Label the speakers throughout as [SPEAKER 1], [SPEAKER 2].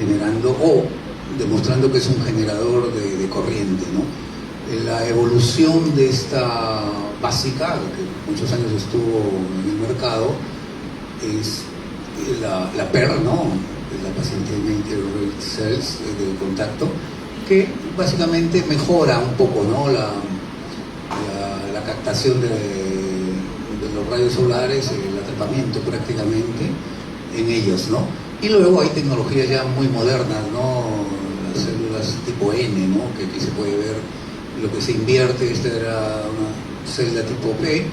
[SPEAKER 1] generando o demostrando que es un generador de corriente, ¿no? La evolución de esta básica, que muchos años estuvo en el mercado, es la PER, ¿no? Es la Paciente Red Cells de contacto, que básicamente mejora un poco, ¿no? la captación de los rayos solares, el atrapamiento prácticamente en ellos, ¿no? Y luego hay tecnologías ya muy modernas, ¿no? Las células tipo N, ¿no? Que aquí se puede ver lo que se invierte. Esta era una célula tipo P,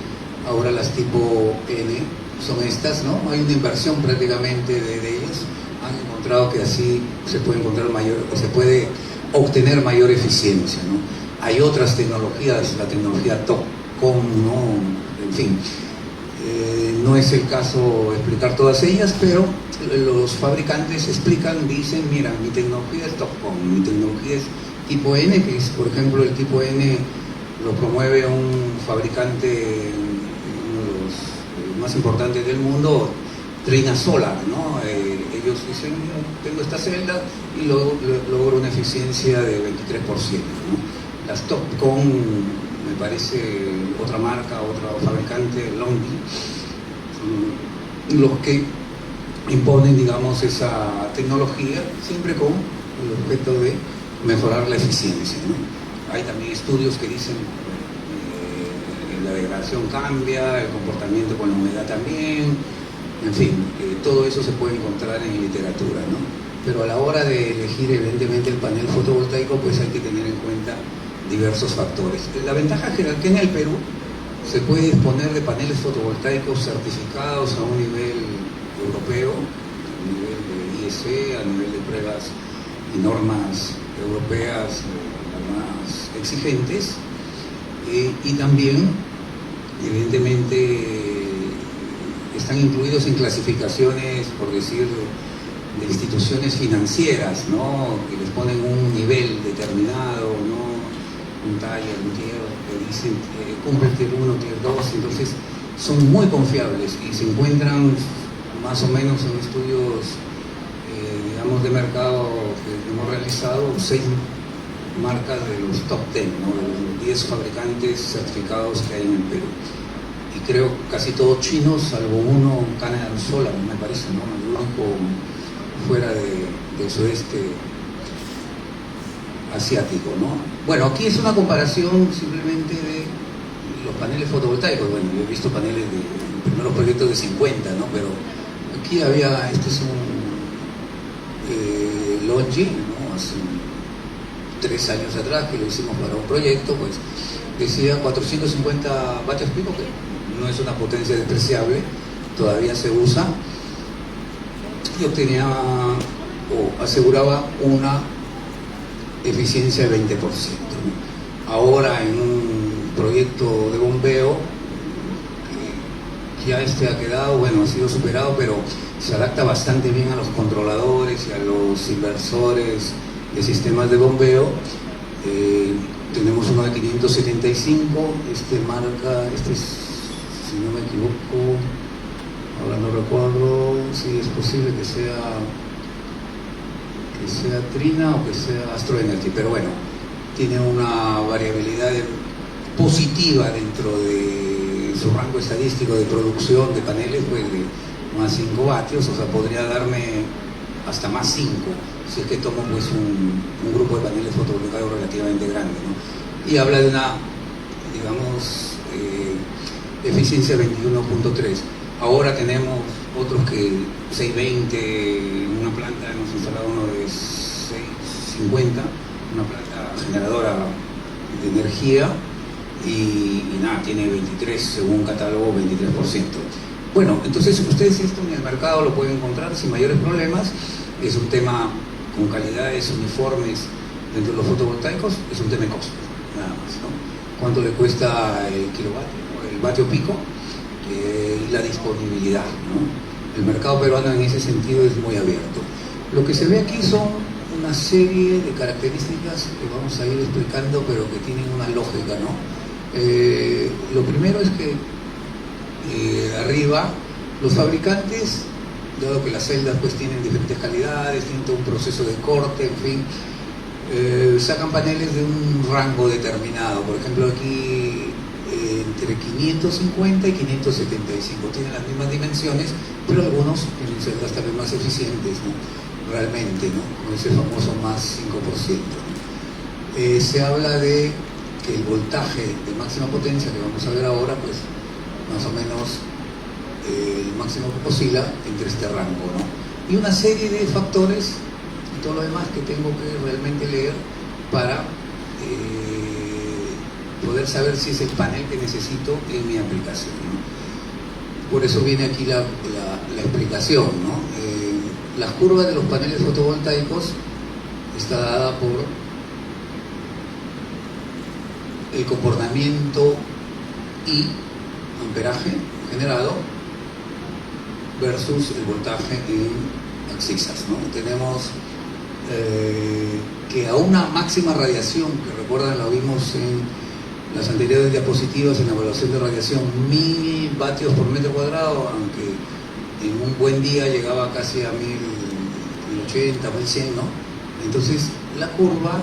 [SPEAKER 1] ahora las tipo N son estas, ¿no? Hay una inversión prácticamente de ellas. Han encontrado que así se puede obtener mayor eficiencia, ¿no? Hay otras tecnologías, la tecnología TOPCon, ¿no? En fin, no es el caso explicar todas ellas, pero los fabricantes explican, dicen, mira, mi tecnología es TOPCon, mi tecnología es tipo N, que es, por ejemplo, el tipo N lo promueve un fabricante, uno de los más importantes del mundo, Trina Solar, ¿no? Ellos dicen, tengo esta celda y logro una eficiencia de 23%, ¿no? Las TOPCon, me parece, otra marca, otro fabricante, Longi, son los que imponen, digamos, esa tecnología, siempre con el objeto de mejorar la eficiencia, ¿no? Hay también estudios que dicen la degradación cambia, el comportamiento con la humedad también, en fin, todo eso se puede encontrar en literatura, ¿no? Pero a la hora de elegir evidentemente el panel fotovoltaico, pues hay que tener en cuenta diversos factores. La ventaja general que en el Perú se puede disponer de paneles fotovoltaicos certificados a un nivel europeo, a nivel de IEC, a nivel de pruebas y normas europeas más exigentes, y también evidentemente están incluidos en clasificaciones, por decir, de instituciones financieras, ¿no? Que les ponen un nivel determinado, ¿no? Un taller, un tier, que dicen cumple el tier 1, tier 2, entonces son muy confiables y se encuentran más o menos en estudios, digamos, de mercado que hemos realizado, 6 marcas de los top 10, ¿no? De los 10 fabricantes certificados que hay en el Perú. Y creo casi todos chinos, salvo uno, Canadian Solar, me parece, ¿no? El único fuera del sudeste asiático, ¿no? Bueno, aquí es una comparación simplemente de los paneles fotovoltaicos. Bueno, yo he visto paneles de primeros proyectos de 50, ¿no? Pero aquí había, este es un Longi, ¿no? Hace 3 años atrás que lo hicimos para un proyecto, pues decía 450 vatios pico, que no es una potencia despreciable, todavía se usa, y obtenía o aseguraba una eficiencia de 20%, ¿no? Ahora en un proyecto de bombeo que ya ha quedado, bueno, ha sido superado, pero se adapta bastante bien a los controladores y a los inversores de sistemas de bombeo. Tenemos uno de 575, marca, es, si no me equivoco, ahora no recuerdo si es posible que sea Trina o que sea Astro Energy, pero bueno, tiene una variabilidad positiva dentro de su rango estadístico de producción de paneles, pues de más 5 vatios, o sea, podría darme hasta más 5, si es que tomo pues un grupo de paneles fotovoltaicos relativamente grande, ¿no? Y habla de una, digamos, eficiencia 21.3. Ahora tenemos otros que 620, una planta, hemos instalado uno de 650, una planta generadora de energía, y nada, tiene 23, según catálogo, 23%. Bueno, entonces ustedes esto en el mercado lo pueden encontrar sin mayores problemas. Es un tema con calidades uniformes dentro de los fotovoltaicos, es un tema de costo, nada más, ¿no? ¿Cuánto le cuesta el kilovatio, el vatio pico? Y la disponibilidad, ¿no? El mercado peruano en ese sentido es muy abierto. Lo que se ve aquí son una serie de características que vamos a ir explicando, pero que tienen una lógica, ¿no? Lo primero es que arriba los fabricantes dado que las celdas pues tienen diferentes calidades, tienen todo un proceso de corte, en fin, sacan paneles de un rango determinado. Por ejemplo, aquí entre 550 y 575 tienen las mismas dimensiones, pero algunos tienen celdas también más eficientes, ¿no? Realmente, ¿no? Con ese famoso más 5%, ¿no? Se habla de que el voltaje de máxima potencia que vamos a ver ahora, pues más o menos el máximo que oscila entre este rango, ¿no? Y una serie de factores y todo lo demás que tengo que realmente leer para poder saber si es el panel que necesito en mi aplicación, ¿no? Por eso viene aquí la explicación, ¿no? Las curvas de los paneles fotovoltaicos está dada por el comportamiento y amperaje generado versus el voltaje en abscisas, ¿no? Tenemos que a una máxima radiación, que recuerdan, lo vimos en las anteriores diapositivas en la evaluación de radiación, 1000 vatios por metro cuadrado, aunque en un buen día llegaba casi a 1080, 1100, ¿no? Entonces la curva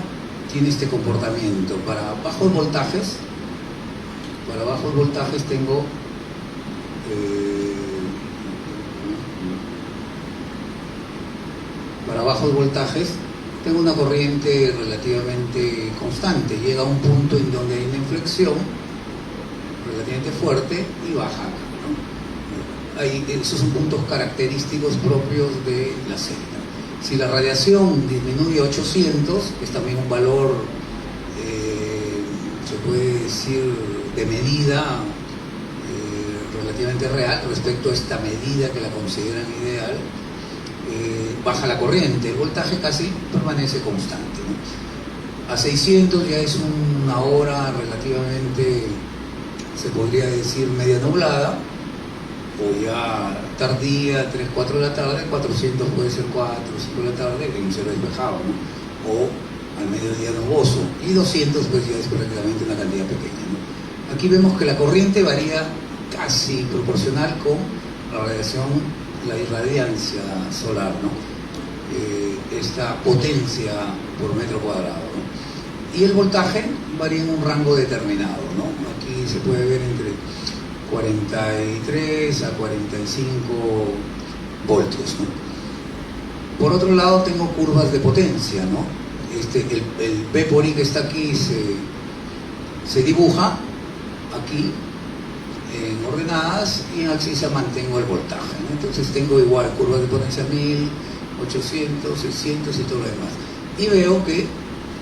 [SPEAKER 1] tiene este comportamiento. Para bajos voltajes tengo tengo una corriente relativamente constante, llega a un punto en donde hay una inflexión relativamente fuerte y baja, ¿no? Esos son puntos característicos propios de la celda. Si la radiación disminuye a 800, es también un valor, se puede decir, de medida relativamente real respecto a esta medida que la consideran ideal, baja la corriente, el voltaje casi permanece constante, ¿no? A 600 ya es una hora relativamente, se podría decir, media nublada, o ya tardía, 3, 4 de la tarde. 400 puede ser 4, 5 de la tarde, en un cielo despejado, ¿no? O al mediodía nuboso, y 200 pues ya es prácticamente una cantidad pequeña, ¿no? Aquí vemos que la corriente varía casi proporcional con la radiación, la irradiancia solar, ¿no? Esta potencia por metro cuadrado, ¿no? Y el voltaje varía en un rango determinado, ¿no? Aquí se puede ver entre 43 a 45 voltios, ¿no? Por otro lado tengo curvas de potencia, ¿no? El V por I que está aquí se dibuja aquí en ordenadas, y en abscisa mantengo el voltaje, ¿no? Entonces tengo igual curvas de potencia 1000, 800, 600 y todo lo demás, y veo que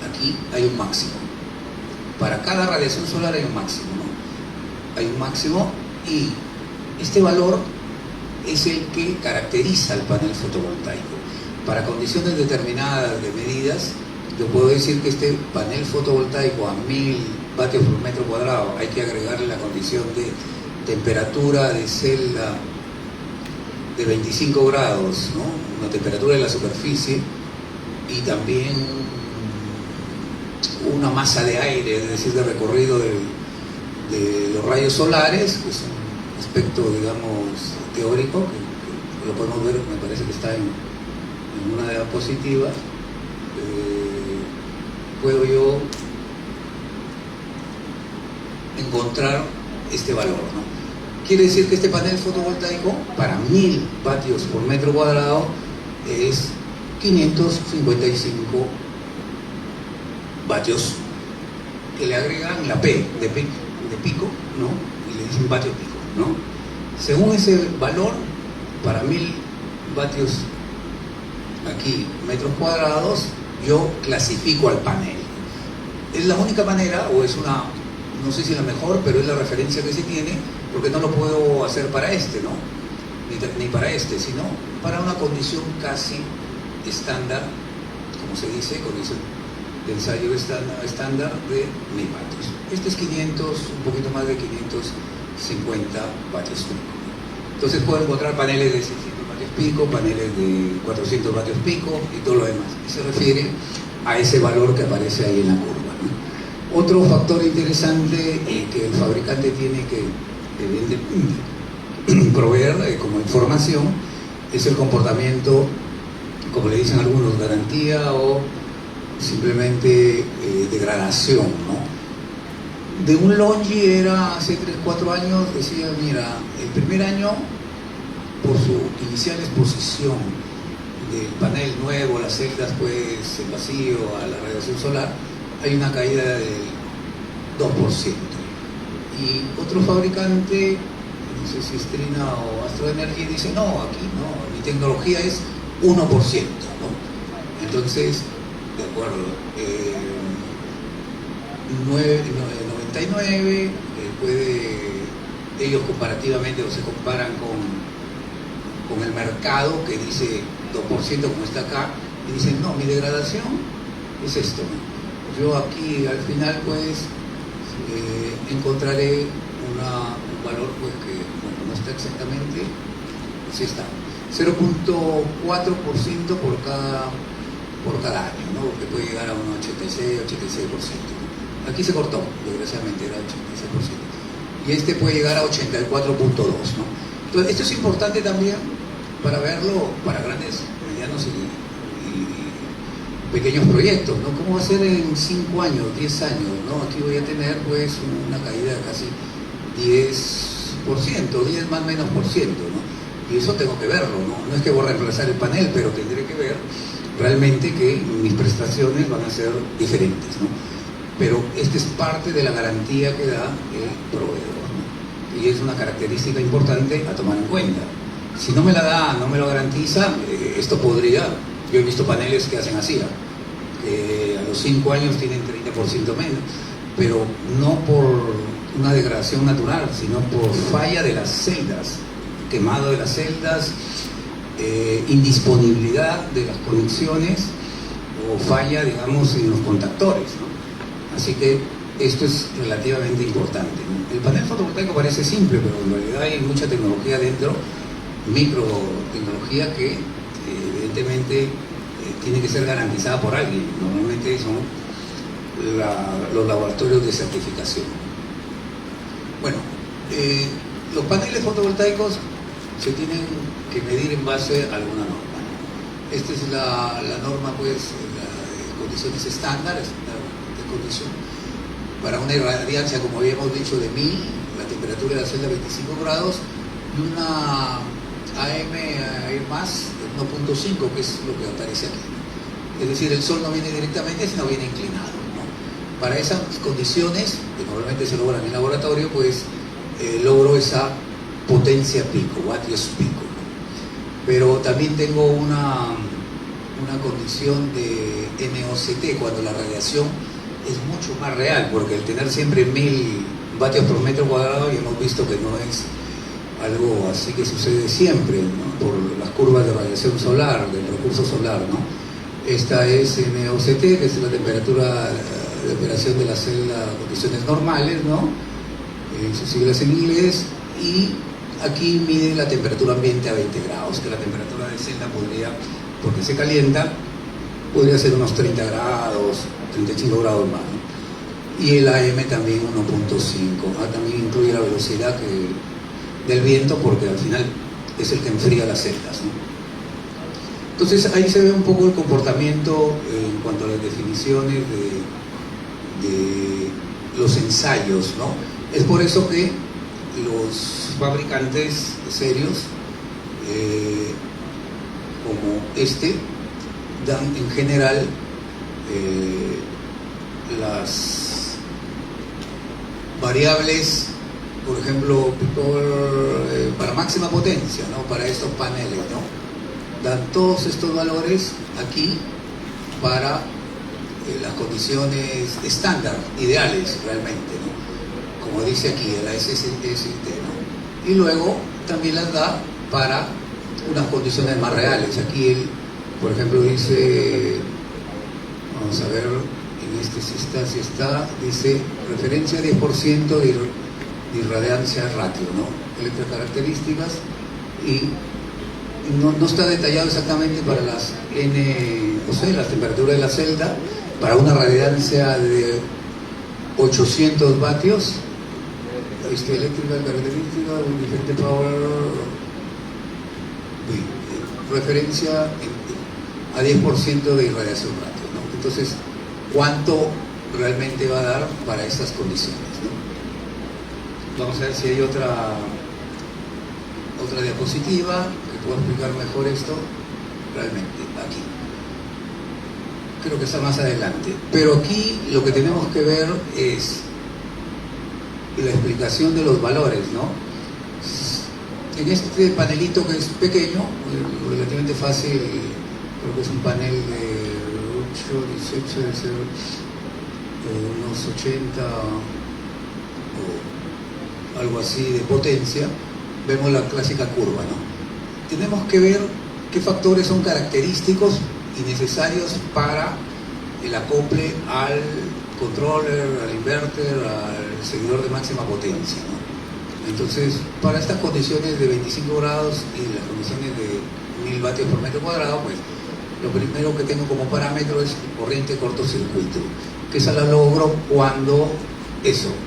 [SPEAKER 1] aquí hay un máximo. Para cada radiación solar hay un máximo, ¿no? Hay un máximo, y este valor es el que caracteriza al panel fotovoltaico. Para condiciones determinadas de medidas, yo puedo decir que este panel fotovoltaico a 1000 vatios por metro cuadrado hay que agregarle la condición de temperatura de celda de 25 grados, ¿no? Una temperatura de la superficie, y también una masa de aire, es decir, de recorrido de los rayos solares, que es un aspecto, digamos, teórico, que lo podemos ver, me parece que está en una diapositiva. Puedo yo encontrar este valor, ¿no? Quiere decir que este panel fotovoltaico para 1000 vatios por metro cuadrado es 555 vatios, que le agregan la P de pico, ¿no? Y le dicen vatio pico, ¿no? Según ese valor, para 1000 vatios aquí metros cuadrados, yo clasifico al panel. Es la única manera, o es una, no sé si la mejor, pero es la referencia que se tiene, porque no lo puedo hacer para este, ¿no? Ni para este, sino para una condición casi estándar, como se dice, condición de ensayo estándar de 1000 vatios. Este es 500, un poquito más de 550 vatios pico. Entonces puedo encontrar paneles de 600 vatios pico, paneles de 400 vatios pico y todo lo demás. Y se refiere a ese valor que aparece ahí en la curva, ¿no? Otro factor interesante que el fabricante tiene que proveer como información es el comportamiento, como le dicen algunos, garantía o simplemente degradación, ¿no? De un Longi era hace 3-4 años, decía, mira, el primer año, por su inicial exposición del panel nuevo, las celdas, pues, el vacío, a la radiación solar, hay una caída del 2%. Y otro fabricante, no sé si es Trina o Astro Energy, dice, no, aquí no, mi tecnología es 1%, ¿no? Entonces, de acuerdo, 99 ellos comparativamente o se comparan con el mercado que dice 2% como está acá, y dicen, no, mi degradación es esto, ¿no? Yo aquí al final pues encontraré un valor pues que no está exactamente, sí está, 0.4% por cada año, ¿no? Que puede llegar a un 86%. Aquí se cortó, desgraciadamente era 86%. Y este puede llegar a 84.2%, ¿no? Entonces, esto es importante también para verlo para grandes, medianos y pequeños proyectos, ¿no? ¿Cómo va a ser en 5 años, 10 años, ¿no? Aquí voy a tener pues una caída de casi 10%, 10 más menos por ciento, ¿no? Y eso tengo que verlo, ¿no? No es que voy a reemplazar el panel, pero tendré que ver realmente que mis prestaciones van a ser diferentes, ¿no? Pero esta es parte de la garantía que da el proveedor, ¿no? Y es una característica importante a tomar en cuenta. Si no me la da, no me lo garantiza, esto podría... Yo he visto paneles que hacen así, que a los 5 años tienen 30% menos, pero no por una degradación natural, sino por falla de las celdas, quemado de las celdas, indisponibilidad de las conexiones o falla, digamos, en los contactores, ¿no? Así que esto es relativamente importante, ¿no? El panel fotovoltaico parece simple, pero en realidad hay mucha tecnología dentro, microtecnología que evidentemente tiene que ser garantizada por alguien. Normalmente son los laboratorios de certificación. Bueno, los paneles fotovoltaicos se tienen que medir en base a alguna norma. Esta es la norma, pues, de condiciones estándares, de condición para una irradiancia, como habíamos dicho, de 1000, la temperatura de la celda 25 grados, y una AM Air Mass de 1.5, que es lo que aparece aquí. Es decir, el sol no viene directamente, sino viene inclinado, ¿no? Para esas condiciones, que normalmente se logran en el laboratorio, pues logro esa potencia pico, vatios pico, ¿no? Pero también tengo una condición de NOCT, cuando la radiación es mucho más real, porque el tener siempre 1000 vatios por metro cuadrado, ya hemos visto que no es algo así que sucede siempre, ¿no? Por las curvas de radiación solar, del recurso solar, ¿no? Esta es NOCT, que es la temperatura de operación de la celda en condiciones normales, ¿no? Sus siglas en inglés, y aquí mide la temperatura ambiente a 20 grados, que la temperatura de celda podría, porque se calienta, podría ser unos 30 grados, 35 grados más, ¿no? Y el AM también 1.5, también incluye la velocidad del viento, porque al final es el que enfría las celdas, ¿no? Entonces ahí se ve un poco el comportamiento en cuanto a las definiciones de los ensayos, ¿no? Es por eso que los fabricantes serios, como este, dan en general las variables, por ejemplo, para máxima potencia, ¿no? Para estos paneles, ¿no? Dan todos estos valores aquí para las condiciones estándar, ideales realmente, ¿no? Como dice aquí, la SST, ¿no? Y luego también las da para unas condiciones más reales. Aquí él, por ejemplo, dice, vamos a ver, en este si está, dice referencia 10% de irradiancia ratio, ¿no? Electrocaracterísticas, y no está detallado exactamente para las las temperaturas de la celda, para una radiancia de 800 vatios, eléctrica característica, diferente power, referencia a 10% de irradiación radio, ¿no? Entonces, ¿cuánto realmente va a dar para estas condiciones, ¿no? Vamos a ver si hay otra diapositiva que pueda explicar mejor esto realmente, aquí. Creo que está más adelante. Pero aquí lo que tenemos que ver es la explicación de los valores, ¿no? En este panelito que es pequeño, relativamente fácil, creo que es un panel de 8, 18, debe ser unos 80 o algo así de potencia, vemos la clásica curva, ¿no? Tenemos que ver qué factores son característicos y necesarios para el acople al controller, al inverter, al seguidor de máxima potencia, ¿no? Entonces, para estas condiciones de 25 grados y las condiciones de 1000 vatios por metro cuadrado, pues lo primero que tengo como parámetro es corriente cortocircuito, que esa la logro cuando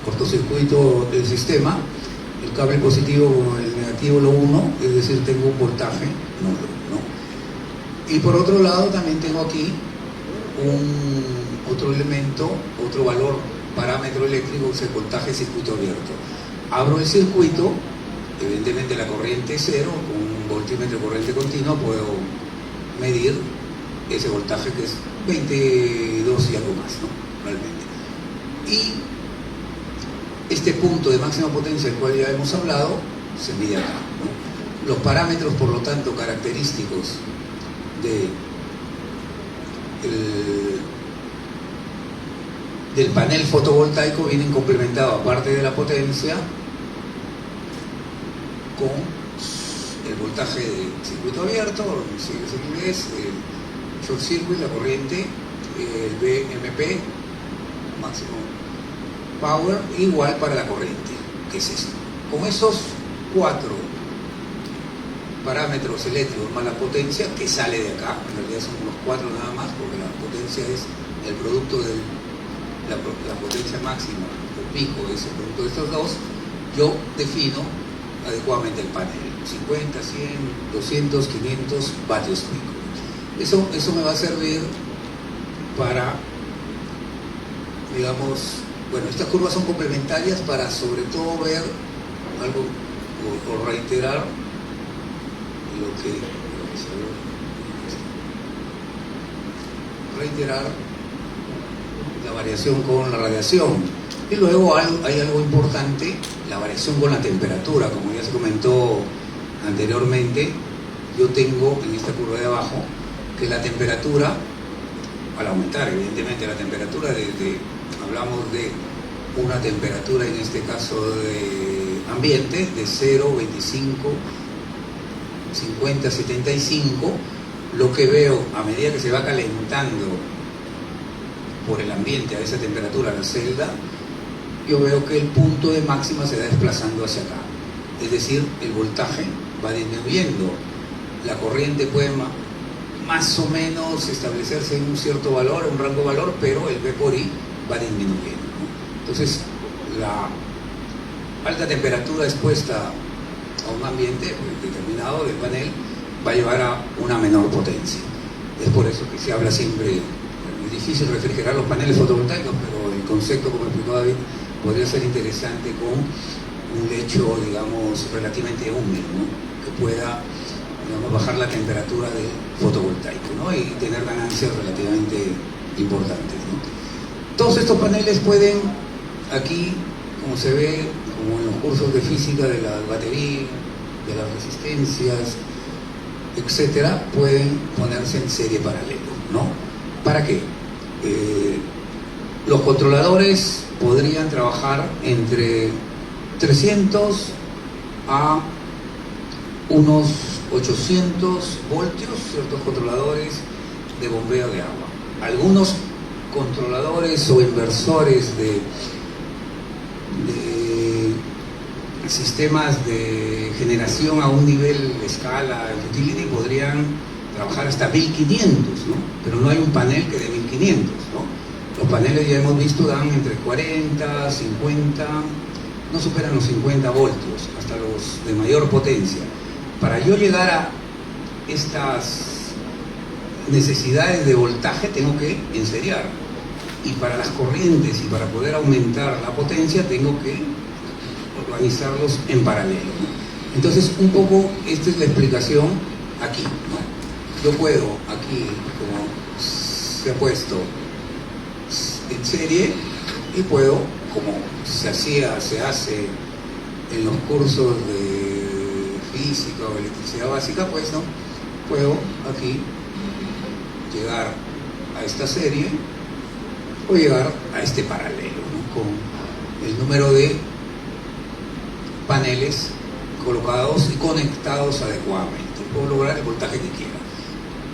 [SPEAKER 1] cortocircuito del sistema, el cable positivo con el negativo lo uno, es decir, tengo un voltaje nulo, ¿no? Y por otro lado también tengo aquí otro elemento, otro valor, parámetro eléctrico, que es el voltaje circuito abierto. Abro el circuito, evidentemente la corriente es cero, con un voltímetro de corriente continua puedo medir ese voltaje que es 22 y algo más, ¿no? Realmente. Y este punto de máxima potencia del cual ya hemos hablado, se mide acá, ¿no? Los parámetros, por lo tanto, característicos del panel fotovoltaico vienen complementados, aparte de la potencia, con el voltaje de circuito abierto, si es en inglés, el short circuit, la corriente, el BMP, máximo power, igual para la corriente, que es esto. Con esos 4 parámetros eléctricos más la potencia, que sale de acá, en realidad son unos 4 nada más, porque la potencia es el producto de la potencia máxima, o pico, es el producto de estos dos, yo defino adecuadamente el panel, 50, 100, 200, 500 vatios pico. Eso me va a servir para, digamos, bueno, estas curvas son complementarias para sobre todo ver algo o reiterar la variación con la radiación. Y luego hay algo importante, la variación con la temperatura, como ya se comentó anteriormente. Yo tengo en esta curva de abajo que la temperatura, al aumentar evidentemente la temperatura, hablamos de una temperatura en este caso de ambiente de 0, 25, 50, 75, lo que veo a medida que se va calentando por el ambiente a esa temperatura la celda, yo veo que el punto de máxima se va desplazando hacia acá, es decir, el voltaje va disminuyendo, la corriente puede más o menos establecerse en un cierto valor, un rango de valor, pero el V por I va disminuyendo, ¿no? Entonces, la alta temperatura expuesta a un ambiente determinado del panel va a llevar a una menor potencia. Es por eso que se habla siempre, es difícil refrigerar los paneles fotovoltaicos, pero el concepto, como explicó David, podría ser interesante con un lecho, digamos, relativamente húmedo, ¿no? Que pueda, digamos, bajar la temperatura del fotovoltaico, ¿no? Y tener ganancias relativamente importantes, ¿no? Todos estos paneles pueden, aquí, como se ve, como en los cursos de física de la batería, de las resistencias, etcétera, pueden ponerse en serie paralelo, ¿no? ¿Para qué? Los controladores podrían trabajar entre 300 a unos 800 voltios, ciertos controladores de bombeo de agua. Algunos controladores o inversores de sistemas de generación a un nivel de escala utility podrían trabajar hasta 1500, ¿no? Pero no hay un panel que dé 1500, ¿no? Los paneles, ya hemos visto, dan entre 40, 50, no superan los 50 voltios, hasta los de mayor potencia. Para yo llegar a estas necesidades de voltaje tengo que enseriar, y para las corrientes y para poder aumentar la potencia tengo que organizarlos en paralelo, ¿no? Entonces un poco esta es la explicación aquí, ¿no? Yo puedo aquí, como se ha puesto, en serie, y puedo, como se hace en los cursos de física o electricidad básica, pues no, puedo aquí llegar a esta serie o llegar a este paralelo, ¿no? Con el número de paneles colocados y conectados adecuadamente. Puedo lograr el voltaje que quiera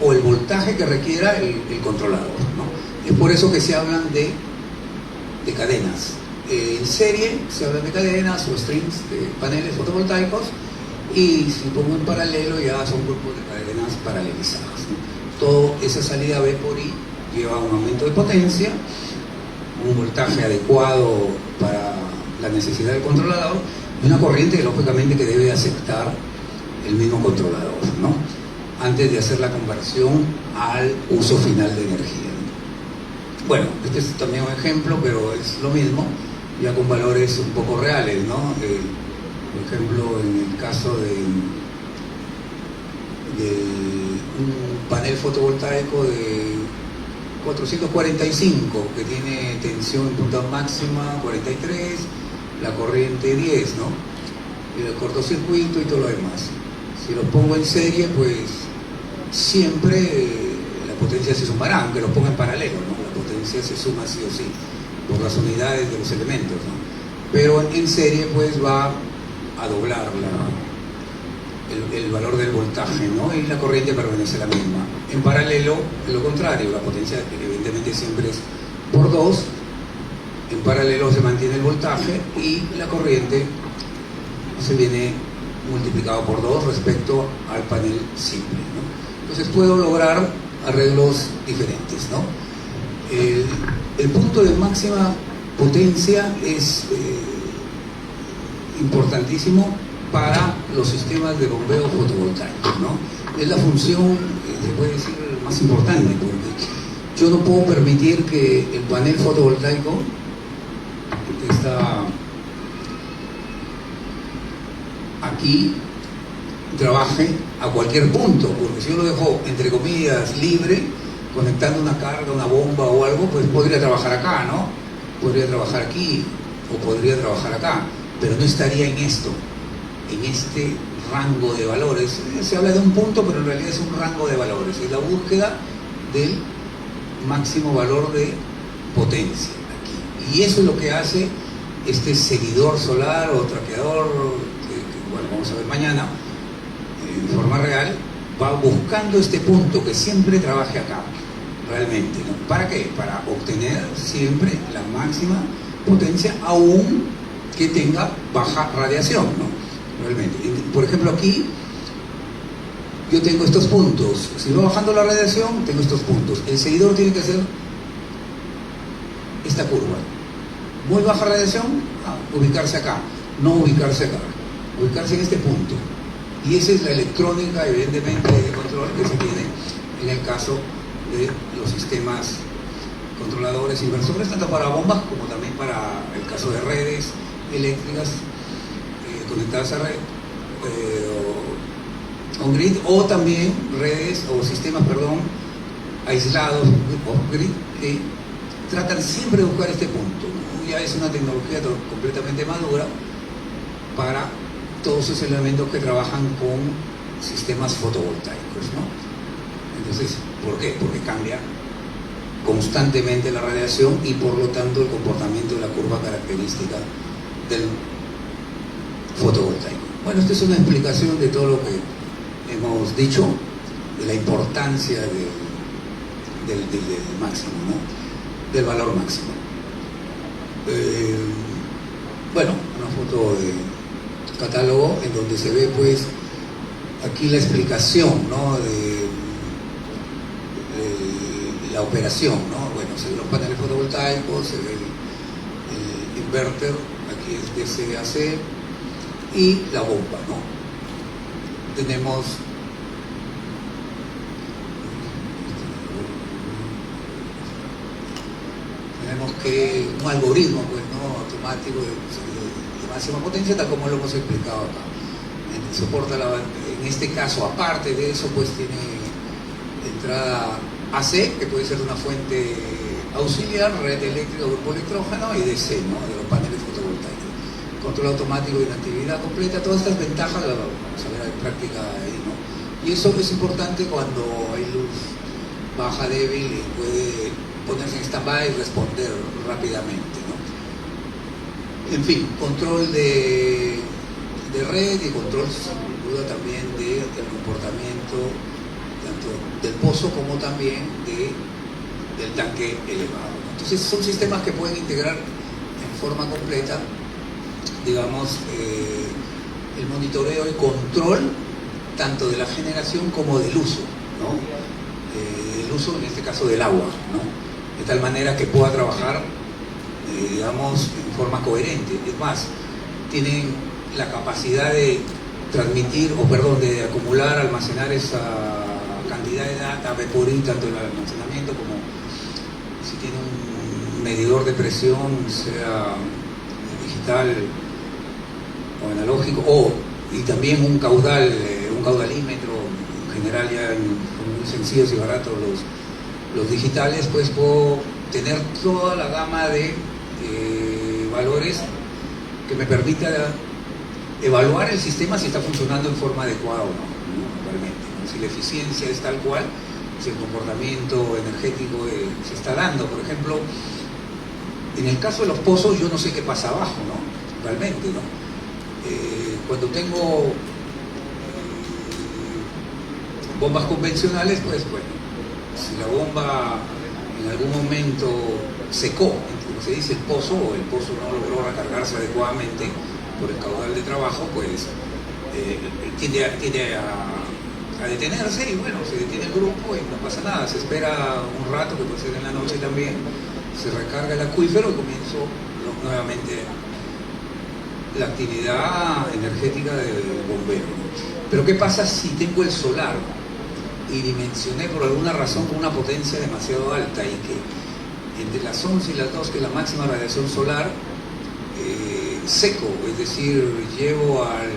[SPEAKER 1] o el voltaje que requiera el controlador, ¿no? Es por eso que se hablan de cadenas. En serie se hablan de cadenas o strings de paneles fotovoltaicos, y si pongo en paralelo ya son grupos de cadenas paralelizadas, ¿no? Toda esa salida B por I lleva un aumento de potencia, un voltaje adecuado para la necesidad del controlador y una corriente lógicamente que debe aceptar el mismo controlador, ¿no? Antes de hacer la conversión al uso final de energía. Bueno, este es también un ejemplo, pero es lo mismo, ya con valores un poco reales, ¿no? Por ejemplo, en el caso de un panel fotovoltaico de 445, que tiene tensión en punta máxima 43, la corriente 10, ¿no? Y el cortocircuito y todo lo demás. Si los pongo en serie, pues siempre la potencia se sumará, aunque los ponga en paralelo, ¿no? La potencia se suma sí o sí, por las unidades de los elementos, ¿no? Pero en serie, pues va a doblar el valor del voltaje, ¿no? Y la corriente permanece la misma. En paralelo, lo contrario, la potencia evidentemente siempre es por 2, en paralelo se mantiene el voltaje y la corriente se viene multiplicado por 2 respecto al panel simple, ¿no? Entonces puedo lograr arreglos diferentes, ¿no? El punto de máxima potencia es importantísimo para los sistemas de bombeo fotovoltaico, ¿no? Es la función, se puede decir, más importante, porque yo no puedo permitir que el panel fotovoltaico que está aquí trabaje a cualquier punto, porque si yo lo dejo, entre comillas, libre, conectando una carga, una bomba o algo, pues podría trabajar acá, ¿no? Podría trabajar aquí o podría trabajar acá, pero no estaría en esto, en este rango de valores. Se habla de un punto, pero en realidad es un rango de valores, es la búsqueda del máximo valor de potencia aquí. Y eso es lo que hace este seguidor solar o traqueador, que bueno, vamos a ver mañana, en forma real, va buscando este punto que siempre trabaje acá, realmente, ¿no? ¿Para qué? Para obtener siempre la máxima potencia, aún que tenga baja radiación, ¿no? Realmente. Por ejemplo, aquí yo tengo estos puntos. Si va bajando la radiación, tengo estos puntos. El seguidor tiene que hacer esta curva. Muy baja radiación, ubicarse acá. No ubicarse acá. Ubicarse en este punto. Y esa es la electrónica, evidentemente, de control que se tiene en el caso de los sistemas controladores inversores, tanto para bombas como también para el caso de redes eléctricas conectadas a red on grid, o también redes o sistemas, aislados off grid, que tratan siempre de buscar este punto, ¿no? Ya es una tecnología completamente madura para todos esos elementos que trabajan con sistemas fotovoltaicos, ¿no? Entonces, ¿por qué? Porque cambia constantemente la radiación y por lo tanto el comportamiento de la curva característica del fotovoltaico. Bueno, esta es una explicación de todo lo que hemos dicho, de la importancia del máximo, ¿no? Del valor máximo. Bueno, una foto de catálogo en donde se ve, pues, aquí la explicación, ¿no? de la operación, ¿no? Bueno, se ven los paneles fotovoltaicos, se ve el inverter, aquí es DCAC, y la bomba, ¿no? Tenemos tenemos que un algoritmo, pues, ¿no?, automático de máxima potencia, tal como lo hemos explicado acá. Soporta en este caso, aparte de eso, pues tiene entrada AC, que puede ser de una fuente auxiliar, red eléctrica, grupo electrógeno, y DC, ¿no?, de los paneles fotovoltaicos. Control automático de inactividad completa. Todas estas ventajas las vamos a ver en práctica ahí, ¿no? Y eso es importante cuando hay luz baja, débil, y puede ponerse en stand-by y responder rápidamente, ¿no? En fin, control de red y control sin duda también del comportamiento tanto del pozo como también del tanque elevado. Entonces son sistemas que pueden integrar en forma completa, digamos, el monitoreo y control tanto de la generación como del uso, ¿no? El uso, en este caso, del agua, ¿no?, de tal manera que pueda trabajar, digamos, en forma coherente. Es más, tienen la capacidad de transmitir, de acumular, almacenar esa cantidad de data, vaporir tanto en el almacenamiento como si tiene un medidor de presión, sea digital o analógico, y también un caudalímetro, en general ya son muy sencillos y baratos los digitales, pues puedo tener toda la gama de valores que me permita evaluar el sistema si está funcionando en forma adecuada o no, realmente, ¿no? Si la eficiencia es tal cual, si el comportamiento energético se está dando. Por ejemplo, en el caso de los pozos, yo no sé qué pasa abajo, ¿no?, realmente, ¿no? Cuando tengo bombas convencionales, pues bueno, si la bomba en algún momento secó, como se dice, el pozo, o el pozo no logró recargarse adecuadamente por el caudal de trabajo, pues tiende a detenerse, y bueno, se detiene el grupo y no pasa nada. Se espera un rato, que puede ser en la noche también, se recarga el acuífero y comienzo nuevamente la actividad energética del bombero. Pero ¿qué pasa si tengo el solar y dimensioné por alguna razón con una potencia demasiado alta, y que entre las 11 y las 2, que es la máxima radiación solar, seco, es decir, llevo al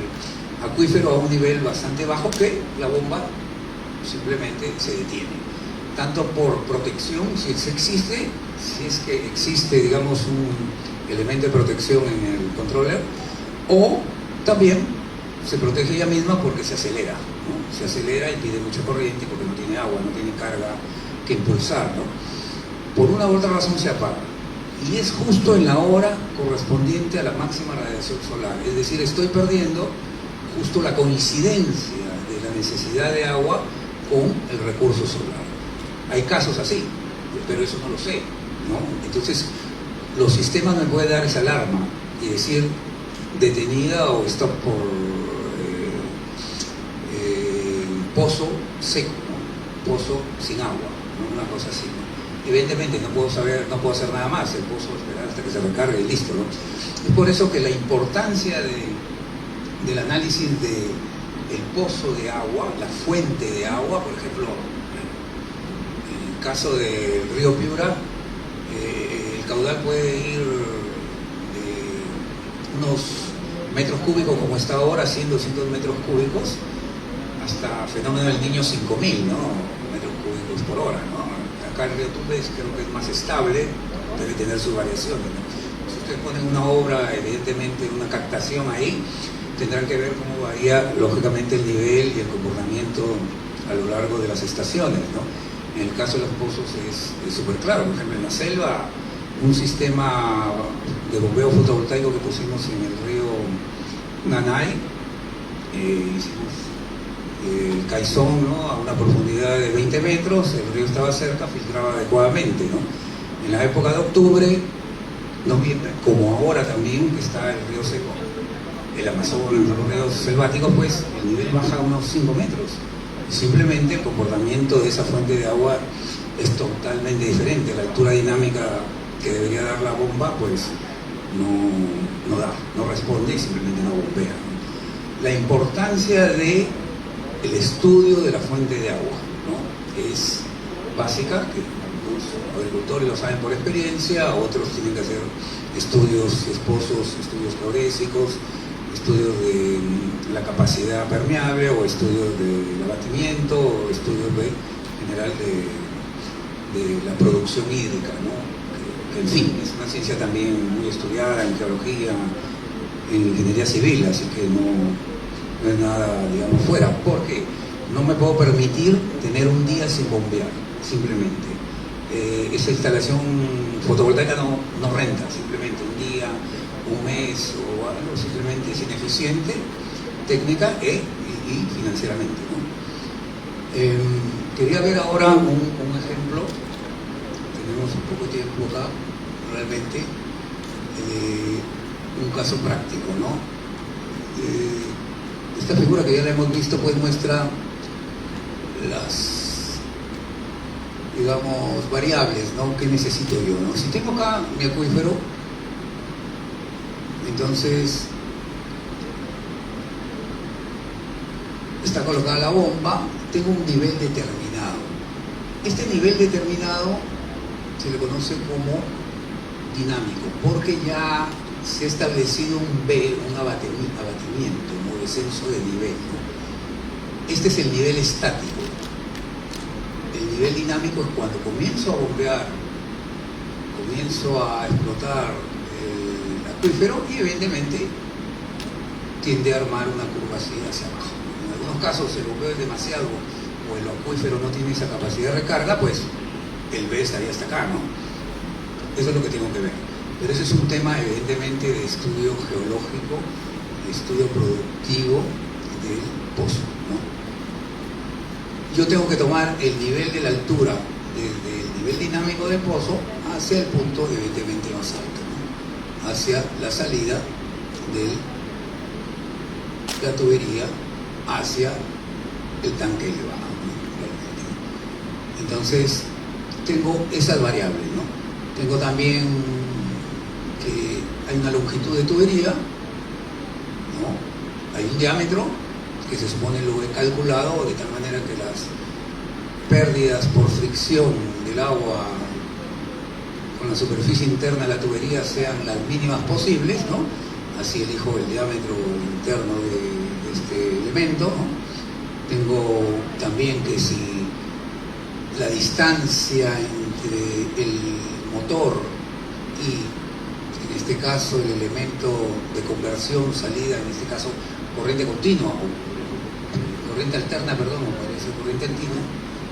[SPEAKER 1] acuífero a un nivel bastante bajo, que la bomba simplemente se detiene, tanto por protección, si es que existe, digamos, un elemento de protección en el controller, o también se protege ella misma porque se acelera, ¿no? Se acelera y pide mucha corriente porque no tiene agua, no tiene carga que impulsar, ¿no? Por una u otra razón se apaga. Y es justo en la hora correspondiente a la máxima radiación solar. Es decir, estoy perdiendo justo la coincidencia de la necesidad de agua con el recurso solar. Hay casos así, pero eso no lo sé, ¿no? Entonces, los sistemas me pueden dar esa alarma y decir detenida o stop por pozo seco, ¿no?, pozo sin agua, ¿no?, una cosa así, ¿no? Evidentemente no puedo hacer nada más, el pozo esperar hasta que se recargue y listo, ¿no? Es por eso que la importancia del análisis del pozo de agua, la fuente de agua, por ejemplo, en el caso del río Piura, el caudal puede ir de unos metros cúbicos, como está ahora, 100, 200 metros cúbicos, hasta fenómeno del Niño 5000, ¿no?, metros cúbicos por hora, ¿no? Acá el río Tumbes creo que es más estable, debe tener sus variaciones, ¿no? Si ustedes ponen una obra, evidentemente una captación ahí, tendrán que ver cómo varía lógicamente el nivel y el comportamiento a lo largo de las estaciones, ¿no? En el caso de los pozos es súper claro. Por ejemplo, en la selva, un sistema de bombeo fotovoltaico que pusimos en el río Nanay, hicimos el caizón, ¿no?, a una profundidad de 20 metros, el río estaba cerca, filtraba adecuadamente, ¿no? En la época de octubre, noviembre, como ahora también, que está el río seco, el Amazonas, los ríos selváticos, pues el nivel baja a unos 5 metros. Simplemente el comportamiento de esa fuente de agua es totalmente diferente. La altura dinámica que debería dar la bomba, pues no responde y simplemente no bombea, ¿no? La importancia de el estudio de la fuente de agua, ¿no?, es básica, que Algunos agricultores lo saben por experiencia, otros tienen que hacer estudios esposos, estudios geodésicos, estudios de la capacidad permeable o estudios del abatimiento o estudios general de la producción hídrica, ¿no? Que, en fin, es una ciencia también muy estudiada en geología, en ingeniería civil, así que no es nada, digamos, fuera, porque no me puedo permitir tener un día sin bombear, simplemente. Esa instalación fotovoltaica no renta, simplemente un día, un mes o algo, simplemente es ineficiente técnica y financieramente, ¿no? Quería ver ahora un ejemplo, tenemos un poco de tiempo acá, realmente, un caso práctico, ¿no? Esta figura que ya la hemos visto pues muestra las, digamos, variables, ¿no? ¿Qué necesito yo, no? Si tengo acá mi acuífero, entonces está colocada la bomba, tengo un nivel determinado. Este nivel determinado se le conoce como dinámico, porque ya se ha establecido un abatimiento, ¿no? Descenso de nivel, ¿no? Este es el nivel estático. El nivel dinámico es cuando comienzo a bombear, comienzo a explotar el acuífero y evidentemente tiende a armar una curva así hacia abajo. En algunos casos el bombeo es demasiado o el acuífero no tiene esa capacidad de recarga, pues el B estaría hasta acá, ¿no? Eso es lo que tengo que ver. Pero ese es un tema evidentemente de estudio geológico, de estudio productivo del pozo, ¿no? Yo tengo que tomar el nivel de la altura desde el nivel dinámico del pozo hacia el punto evidentemente más alto, ¿no? Hacia la salida de la tubería hacia el tanque elevado, ¿no? Entonces tengo esas variables, ¿no? Tengo también que hay una longitud de tubería, ¿no? Hay un diámetro que se supone lo he calculado de tal manera que las pérdidas por fricción del agua con la superficie interna de la tubería sean las mínimas posibles, ¿no? Así elijo el diámetro interno de este elemento, ¿no? Tengo también que si la distancia entre el motor y en este caso el elemento de conversión, salida, en este caso corriente continua o corriente alterna, perdón, o podría ser corriente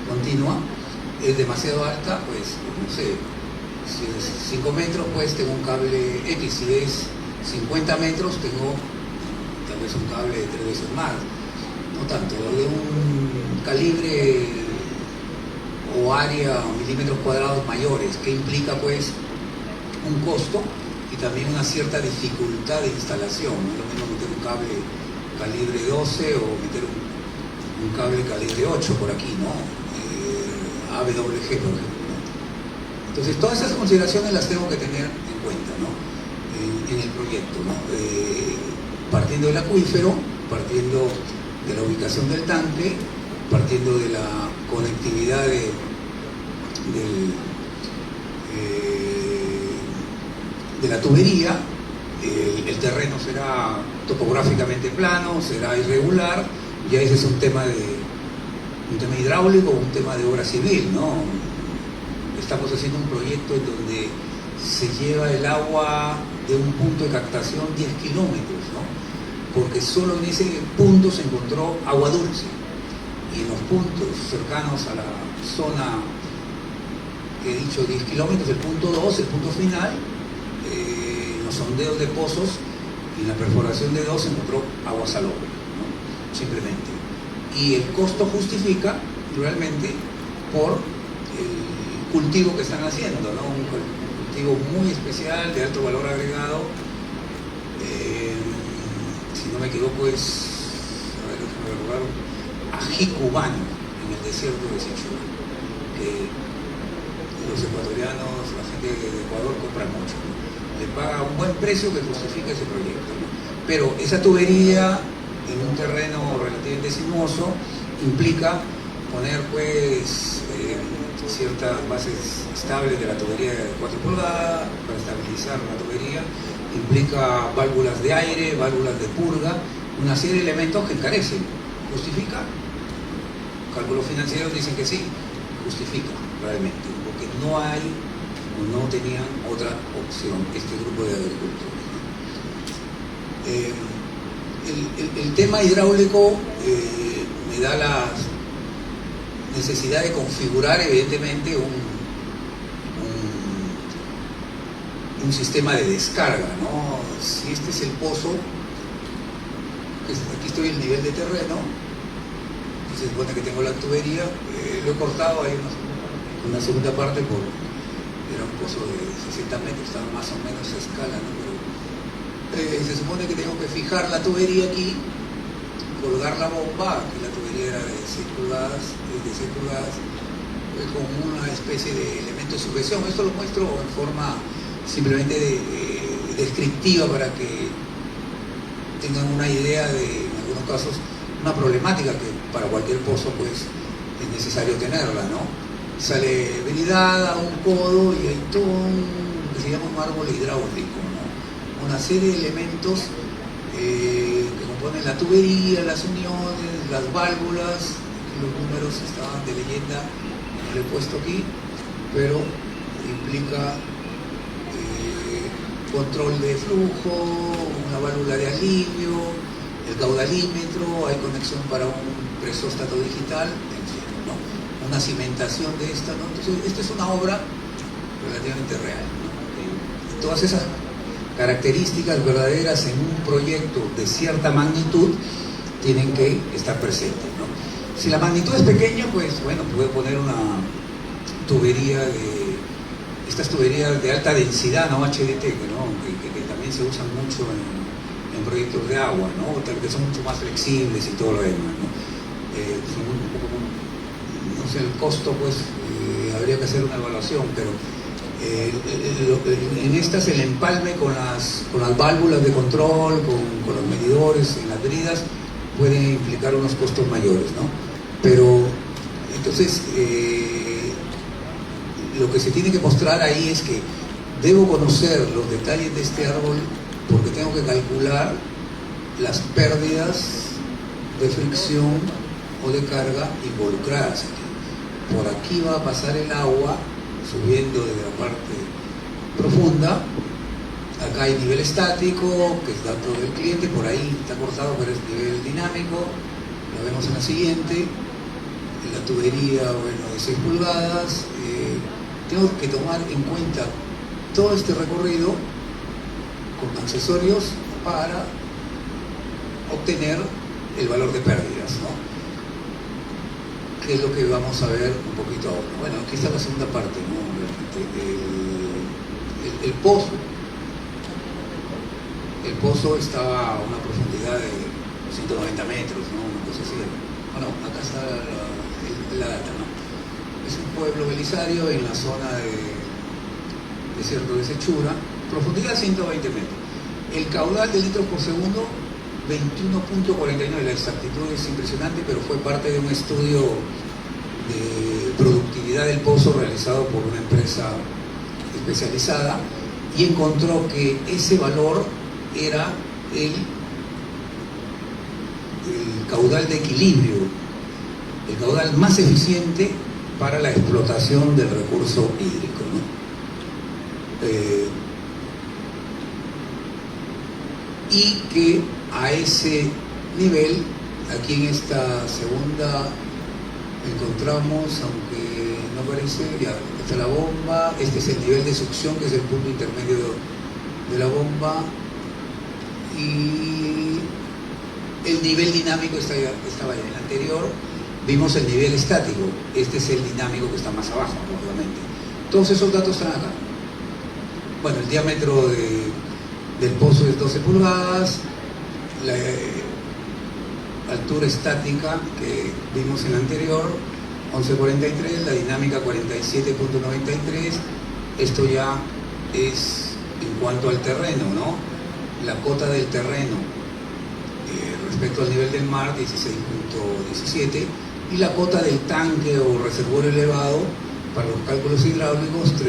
[SPEAKER 1] continua, es demasiado alta, pues no sé, si es 5 metros pues tengo un cable X, si es 50 metros tengo tal vez un cable de 3 veces más, no tanto, de un calibre o área o milímetros cuadrados mayores, que implica pues un costo y también una cierta dificultad de instalación. No es lo mismo meter un cable calibre 12 o meter un cable calibre 8 por aquí, ¿no? AWG, por ejemplo, ¿no? Entonces todas esas consideraciones las tengo que tener en cuenta, ¿no? En el proyecto, ¿no? Partiendo del acuífero, partiendo de la ubicación del tanque, partiendo de la conectividad de la tubería, el terreno será topográficamente plano, será irregular, ya ese es un tema hidráulico, un tema de obra civil, ¿no? Estamos haciendo un proyecto en donde se lleva el agua de un punto de captación 10 kilómetros, ¿no? Porque solo en ese punto se encontró agua dulce. Y en los puntos cercanos a la zona que he dicho 10 kilómetros, el punto 2, el punto final, en los sondeos de pozos y en la perforación de 2 se encontró agua salobre, ¿no? Simplemente. Y el costo justifica realmente por el cultivo que están haciendo, ¿no? Un cultivo muy especial, de alto valor agregado, si no me equivoco es, a ver, déjame recordar, ají cubano en el desierto de Sichuan, que los ecuatorianos, la gente de Ecuador compra mucho, ¿no? Le paga un buen precio que justifica ese proyecto, ¿no? Pero esa tubería en un terreno relativamente sinuoso implica poner pues ciertas bases estables de la tubería de 4 pulgadas para estabilizar la tubería, implica válvulas de aire, válvulas de purga, una serie de elementos que encarecen. ¿Justifica? Cálculos financieros dicen que sí, justifica realmente, porque no hay o no tenían otra opción este grupo de agricultores, ¿no? El tema hidráulico me da la necesidad de configurar evidentemente un sistema de descarga, ¿no? Si este es el pozo, aquí estoy en el nivel de terreno, se supone que tengo la tubería, lo he cortado, hay una segunda parte, era un pozo de 60 metros, estaba más o menos a escala, ¿no? Pero se supone que tengo que fijar la tubería aquí, colgar la bomba, que la tubería era de 6 pulgadas, con una especie de elemento de sujeción. Esto lo muestro en forma simplemente descriptiva para que tengan una idea de, en algunos casos, una problemática que para cualquier pozo pues es necesario tenerla, ¿no? Sale venidada, un codo y hay todo que se llama un árbol hidráulico, ¿no? Una serie de elementos que componen la tubería, las uniones, las válvulas. Los números estaban de leyenda, no lo he puesto aquí, pero implica control de flujo, una válvula de alivio, el caudalímetro, hay conexión para un presóstato digital, en fin, ¿no? Una cimentación de esta, ¿no? Entonces, esta es una obra relativamente real, ¿no? Todas esas características verdaderas en un proyecto de cierta magnitud tienen que estar presentes, ¿no? Si la magnitud es pequeña, pues bueno, puedo poner una tubería estas tuberías de alta densidad, ¿no? HDT, ¿no? Que también se usan mucho en proyectos de agua, ¿no? Tal vez son mucho más flexibles y todo lo demás, ¿no? Son un poco, no sé, el costo, pues, habría que hacer una evaluación, pero en estas el empalme con las válvulas de control, con los medidores en las bridas, puede implicar unos costos mayores, ¿no? Pero, entonces, lo que se tiene que mostrar ahí es que debo conocer los detalles de este árbol porque tengo que calcular las pérdidas de fricción o de carga involucradas aquí. Por aquí va a pasar el agua subiendo de la parte profunda. Acá hay nivel estático, que es dato del cliente, por ahí está cortado, pero es nivel dinámico, lo vemos en la siguiente. La tubería, bueno, de 6 pulgadas, tengo que tomar en cuenta todo este recorrido con accesorios para obtener el valor de pérdidas, ¿no? Que es lo que vamos a ver un poquito ahora. Bueno, aquí está la segunda parte, ¿no? El pozo. El pozo estaba a una profundidad de 190 metros, ¿no? Una cosa así. Bueno, acá está la data, ¿no? Es un pueblo belisario en la zona de desierto de Sechura, profundidad 120 metros. El caudal de litros por segundo, 21.49, la exactitud es impresionante, pero fue parte de un estudio de productividad del pozo realizado por una empresa especializada y encontró que ese valor era el caudal de equilibrio, el caudal más eficiente para la explotación del recurso hídrico, ¿no? Y que a ese nivel, aquí en esta segunda encontramos, aunque no parece, ya está la bomba, este es el nivel de succión, que es el punto intermedio de la bomba, y el nivel dinámico estaba ya en el anterior. Vimos el nivel estático, este es el dinámico que está más abajo, obviamente. Todos esos datos están acá. Bueno, el diámetro del pozo es 12 pulgadas, la altura estática que vimos en el anterior, 11.43, la dinámica 47.93, esto ya es en cuanto al terreno, ¿no? La cota del terreno respecto al nivel del mar, 16.17, y la cota del tanque o reservorio elevado para los cálculos hidráulicos 31.17,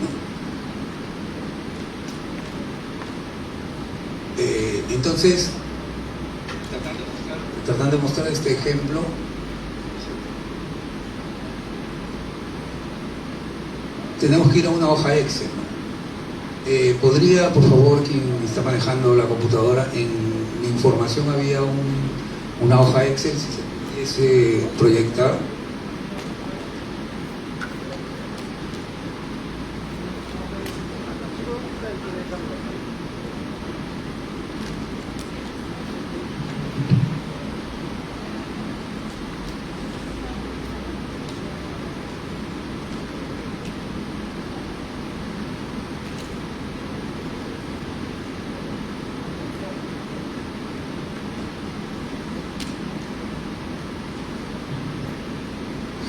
[SPEAKER 1] ¿no? Entonces, tratando de mostrar este ejemplo, tenemos que ir a una hoja Excel, ¿no? ¿Podría, por favor, quien está manejando la computadora, en mi información había una hoja Excel, si se pudiese proyectar?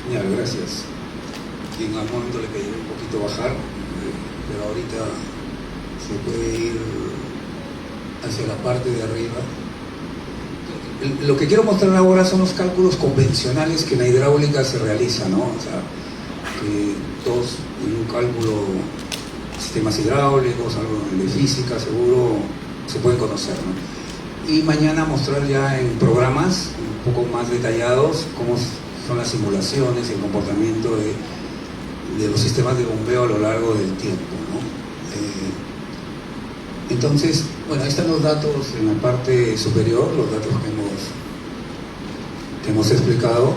[SPEAKER 1] Genial, gracias. Y en algún momento le pediré un poquito bajar, pero ahorita se puede ir hacia la parte de arriba. Lo que quiero mostrar ahora son los cálculos convencionales que en la hidráulica se realizan, ¿no? O sea, que todos en un cálculo, sistemas hidráulicos, algo de física, seguro se pueden conocer, ¿no? Y mañana mostrar ya en programas un poco más detallados cómo son las simulaciones, el comportamiento de los sistemas de bombeo a lo largo del tiempo, ¿no? Entonces, bueno, ahí están los datos en la parte superior, los datos que hemos explicado.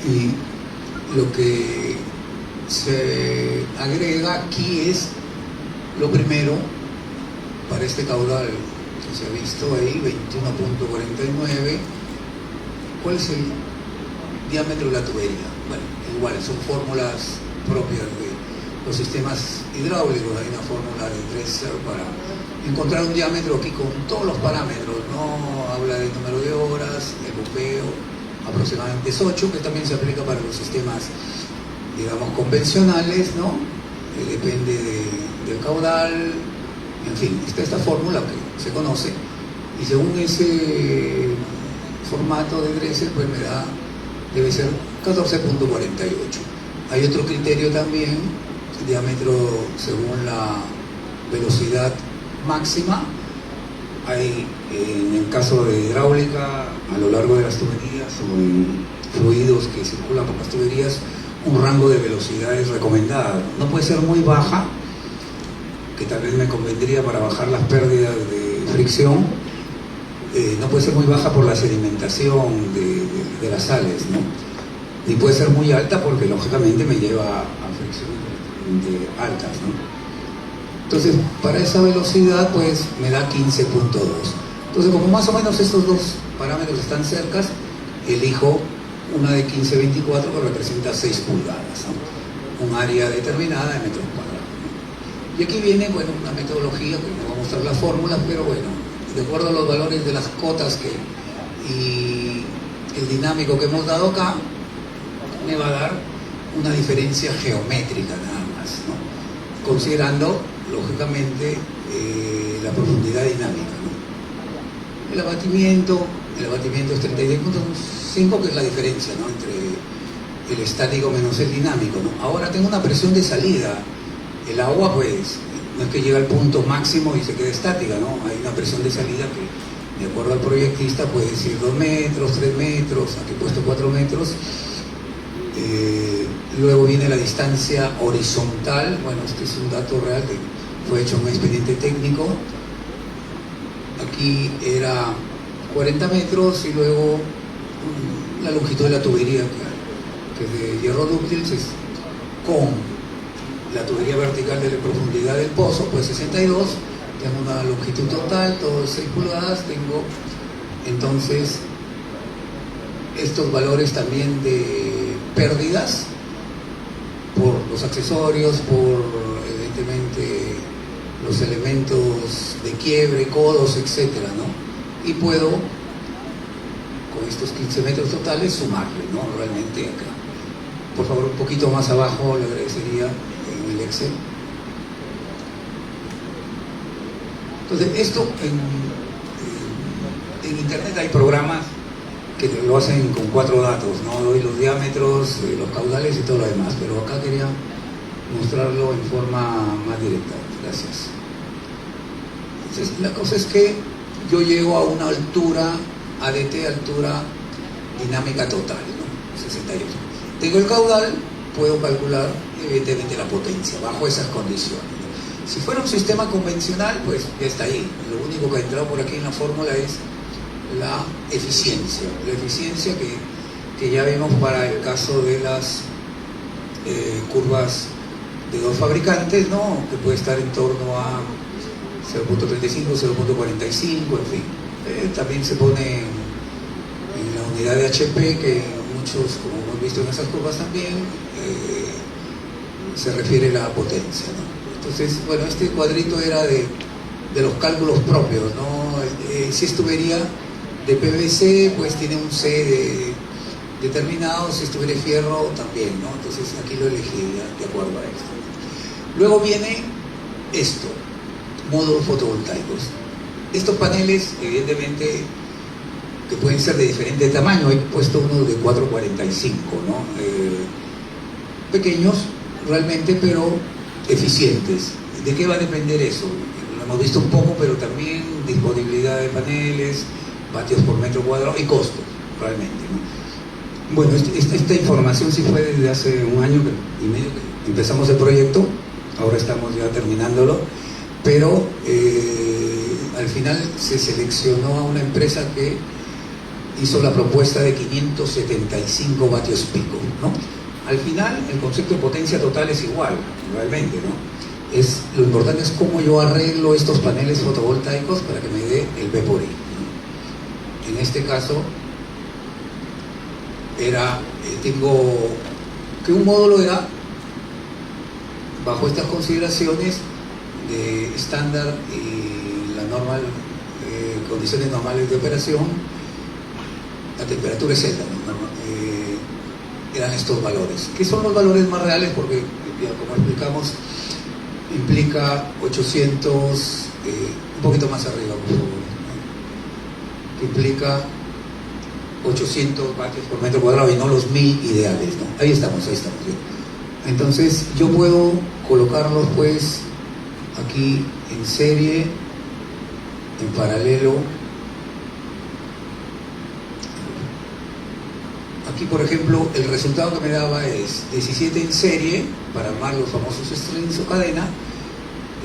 [SPEAKER 1] Y lo que se agrega aquí es lo primero para este caudal que se ha visto ahí, 21.49. ¿Cuál es el diámetro de la tubería? Bueno, igual, son fórmulas propias de los sistemas hidráulicos. Hay una fórmula de Dresser para encontrar un diámetro aquí con todos los parámetros, ¿no? Habla del número de horas, el bombeo, aproximadamente es 8, que también se aplica para los sistemas, digamos, convencionales, ¿no? Depende del caudal, en fin, está esta fórmula que se conoce, y según ese formato de Dresser, pues debe ser 14.48. Hay otro criterio también, el diámetro según la velocidad máxima. Hay, en el caso de hidráulica, a lo largo de las tuberías o en fluidos que circulan por las tuberías, un rango de velocidades recomendada. No puede ser muy baja, que tal vez me convendría para bajar las pérdidas de fricción. No puede ser muy baja por la sedimentación de las sales, ¿no? Ni puede ser muy alta porque lógicamente me lleva a fricciones altas, ¿no? Entonces, para esa velocidad, pues me da 15.2. Entonces, como más o menos estos dos parámetros están cercas, elijo una de 15.24 que representa 6 pulgadas, ¿no? Un área determinada de metros cuadrados, ¿no? Y aquí viene, bueno, una metodología que no va a mostrar las fórmulas, pero bueno, de acuerdo a los valores de las cotas y el dinámico que hemos dado acá, me va a dar una diferencia geométrica nada más, ¿no? Considerando, lógicamente, la profundidad dinámica, ¿no? El abatimiento es 36.5, que es la diferencia, ¿no?, entre el estático menos el dinámico, ¿no? Ahora tengo una presión de salida. El agua, pues, no es que llega al punto máximo y se quede estática, ¿no? Hay una presión de salida que, de acuerdo al proyectista, puede decir 2 metros, 3 metros, aquí he puesto 4 metros. Luego viene la distancia horizontal. Bueno, este es un dato real que fue hecho en un expediente técnico. Aquí era 40 metros y luego la longitud de la tubería, que es de hierro dúctil, con la tubería vertical de la profundidad del pozo, pues 62, tengo una longitud total, todo es 6 pulgadas, tengo entonces estos valores también de pérdidas por los accesorios, por evidentemente los elementos de quiebre, codos, etcétera, ¿no? Y puedo, con estos 15 metros totales, sumarle, ¿no? Realmente acá. Por favor, un poquito más abajo, le agradecería, en el Excel. Entonces, esto en internet hay programas que lo hacen con 4 datos, ¿no? Doy los diámetros, los caudales y todo lo demás, pero acá quería mostrarlo en forma más directa. Gracias. Entonces, la cosa es que yo llego a una altura, ADT, altura dinámica total, ¿no? 68. Tengo el caudal, puedo calcular evidentemente la potencia bajo esas condiciones. Si fuera un sistema convencional, pues ya está ahí. Lo único que ha entrado por aquí en la fórmula es la eficiencia. La eficiencia que ya vimos para el caso de las curvas de 2 fabricantes, ¿no? Que puede estar en torno a 0.35, 0.45, en fin. También se pone en la unidad de HP, que muchos, como hemos visto en esas curvas también, se refiere a la potencia, ¿no? Entonces, bueno, este cuadrito era de los cálculos propios, ¿no? Si es tubería de PVC, pues tiene un C determinado, si es tubería de fierro también, ¿no? Entonces aquí lo elegí de acuerdo a esto. Luego viene esto, módulos fotovoltaicos. Estos paneles, evidentemente, que pueden ser de diferente tamaño, he puesto uno de 4.45, ¿no? Pequeños realmente, pero eficientes. ¿De qué va a depender eso? Lo hemos visto un poco, pero también disponibilidad de paneles, vatios por metro cuadrado y costos, realmente, ¿no? Bueno, esta información sí fue desde hace un año y medio que empezamos el proyecto, ahora estamos ya terminándolo, pero al final se seleccionó a una empresa que hizo la propuesta de 575 vatios pico, ¿no? Al final el concepto de potencia total es igual, realmente, ¿no? Lo importante es cómo yo arreglo estos paneles fotovoltaicos para que me dé el V por I, ¿no? En este caso tengo que un módulo era, bajo estas consideraciones de estándar y la normal, condiciones normales de operación, la temperatura es Z, ¿no? Eran estos valores. ¿Qué son los valores más reales? Porque, ya como explicamos, implica 800, un poquito más arriba, por favor, ¿no? Que implica 800 vatios por metro cuadrado y no los 1000 ideales, ¿no? Ahí estamos bien. Entonces yo puedo colocarlos pues aquí en serie, en paralelo. Aquí, por ejemplo, el resultado que me daba es 17 en serie para armar los famosos strings o cadena,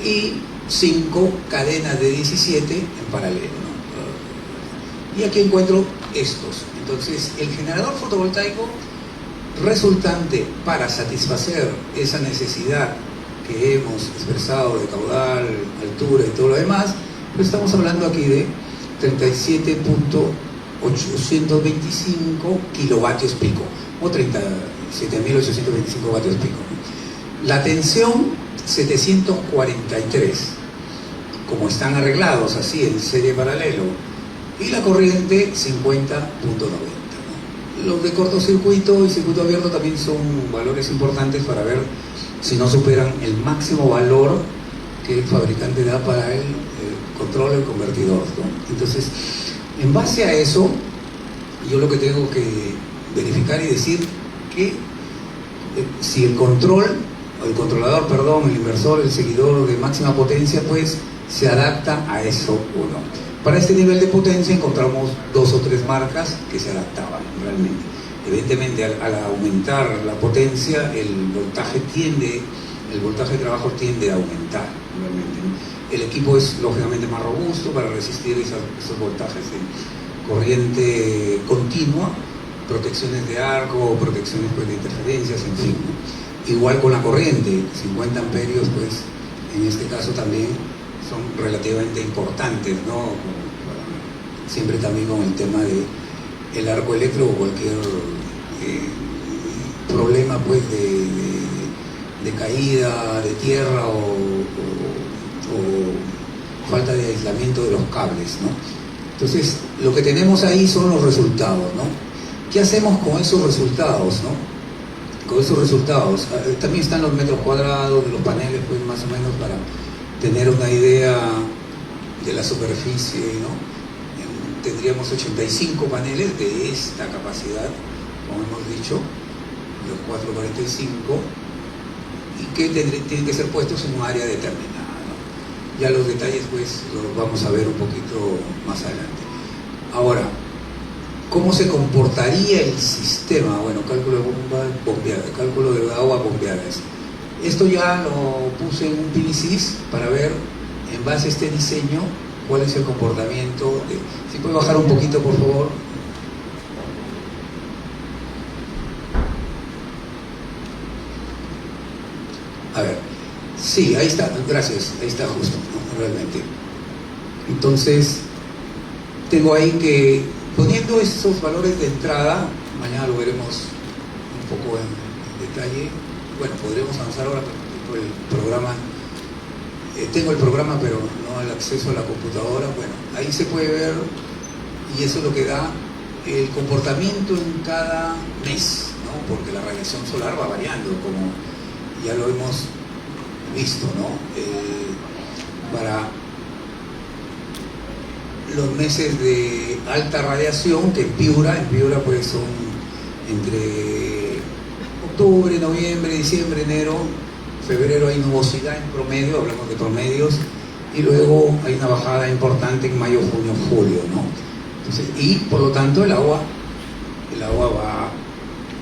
[SPEAKER 1] y 5 cadenas de 17 en paralelo, ¿no? Y aquí encuentro estos. Entonces, el generador fotovoltaico resultante para satisfacer esa necesidad que hemos expresado de caudal, altura y todo lo demás, pues estamos hablando aquí de 37.825 kilovatios pico, o 37.825 vatios pico. La tensión, 743, como están arreglados así en serie paralelo, y la corriente 50.90, ¿no? Los de cortocircuito y circuito abierto también son valores importantes para ver si no superan el máximo valor que el fabricante da para el control del convertidor, ¿no? Entonces, en base a eso, yo lo que tengo que verificar y decir que si el controlador, el inversor, el seguidor de máxima potencia, pues se adapta a eso o no. Para este nivel de potencia encontramos 2 o 3 marcas que se adaptaban realmente. Evidentemente, al aumentar la potencia, el voltaje de trabajo tiende a aumentar realmente, ¿no? El equipo es lógicamente más robusto para resistir esos voltajes de corriente continua, protecciones de arco, protecciones pues, de interferencias, en fin, ¿no? Igual con la corriente, 50 amperios, pues en este caso también son relativamente importantes, ¿no? Siempre también con el tema de el arco eléctrico o cualquier problema pues de caída de tierra o falta de aislamiento de los cables, ¿no? Entonces, lo que tenemos ahí son los resultados, ¿no? ¿Qué hacemos con esos resultados, no? Con esos resultados, también están los metros cuadrados de los paneles, pues más o menos para tener una idea de la superficie, ¿no? tendríamos 85 paneles de esta capacidad, como hemos dicho, los 445, y que tienen que ser puestos en un área determinada, ¿no? Ya los detalles pues los vamos a ver un poquito más adelante. Ahora, ¿cómo se comportaría el sistema? Bueno, cálculo de bomba bombeada, cálculo de agua bombeadas. Esto ya lo puse en un PVCs para ver, en base a este diseño, cuál es el comportamiento. Si puede bajar un poquito, por favor. A ver, sí, ahí está, gracias, ahí está justo, ¿no? Realmente. Entonces, tengo ahí que, poniendo estos valores de entrada, mañana lo veremos un poco en detalle. Bueno, podremos avanzar ahora por el programa. Tengo el programa, pero no el acceso a la computadora. Bueno, ahí se puede ver, y eso es lo que da el comportamiento en cada mes, ¿no? Porque la radiación solar va variando, como ya lo hemos visto, ¿no? Para los meses de alta radiación, que en Piura pues son entre octubre, noviembre, diciembre, enero, febrero hay nubosidad en promedio, hablamos de promedios, y luego hay una bajada importante en mayo, junio, julio, ¿no? Entonces, y por lo tanto el agua va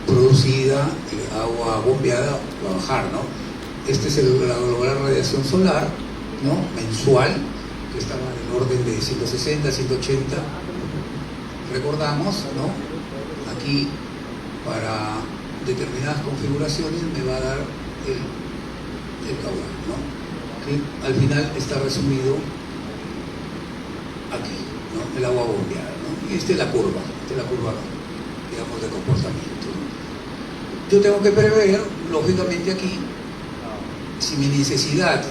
[SPEAKER 1] producida, el agua bombeada va a bajar, ¿no? Este es la global radiación solar, ¿no? Mensual, que estaba en el orden de 160, 180, recordamos, ¿no? Aquí para determinadas configuraciones me va a dar el caudal, ¿no? Que al final está resumido aquí, ¿no? El agua bombeada, ¿no? Y esta es la curva, digamos, de comportamiento, ¿no? Yo tengo que prever, lógicamente aquí, si mi necesidad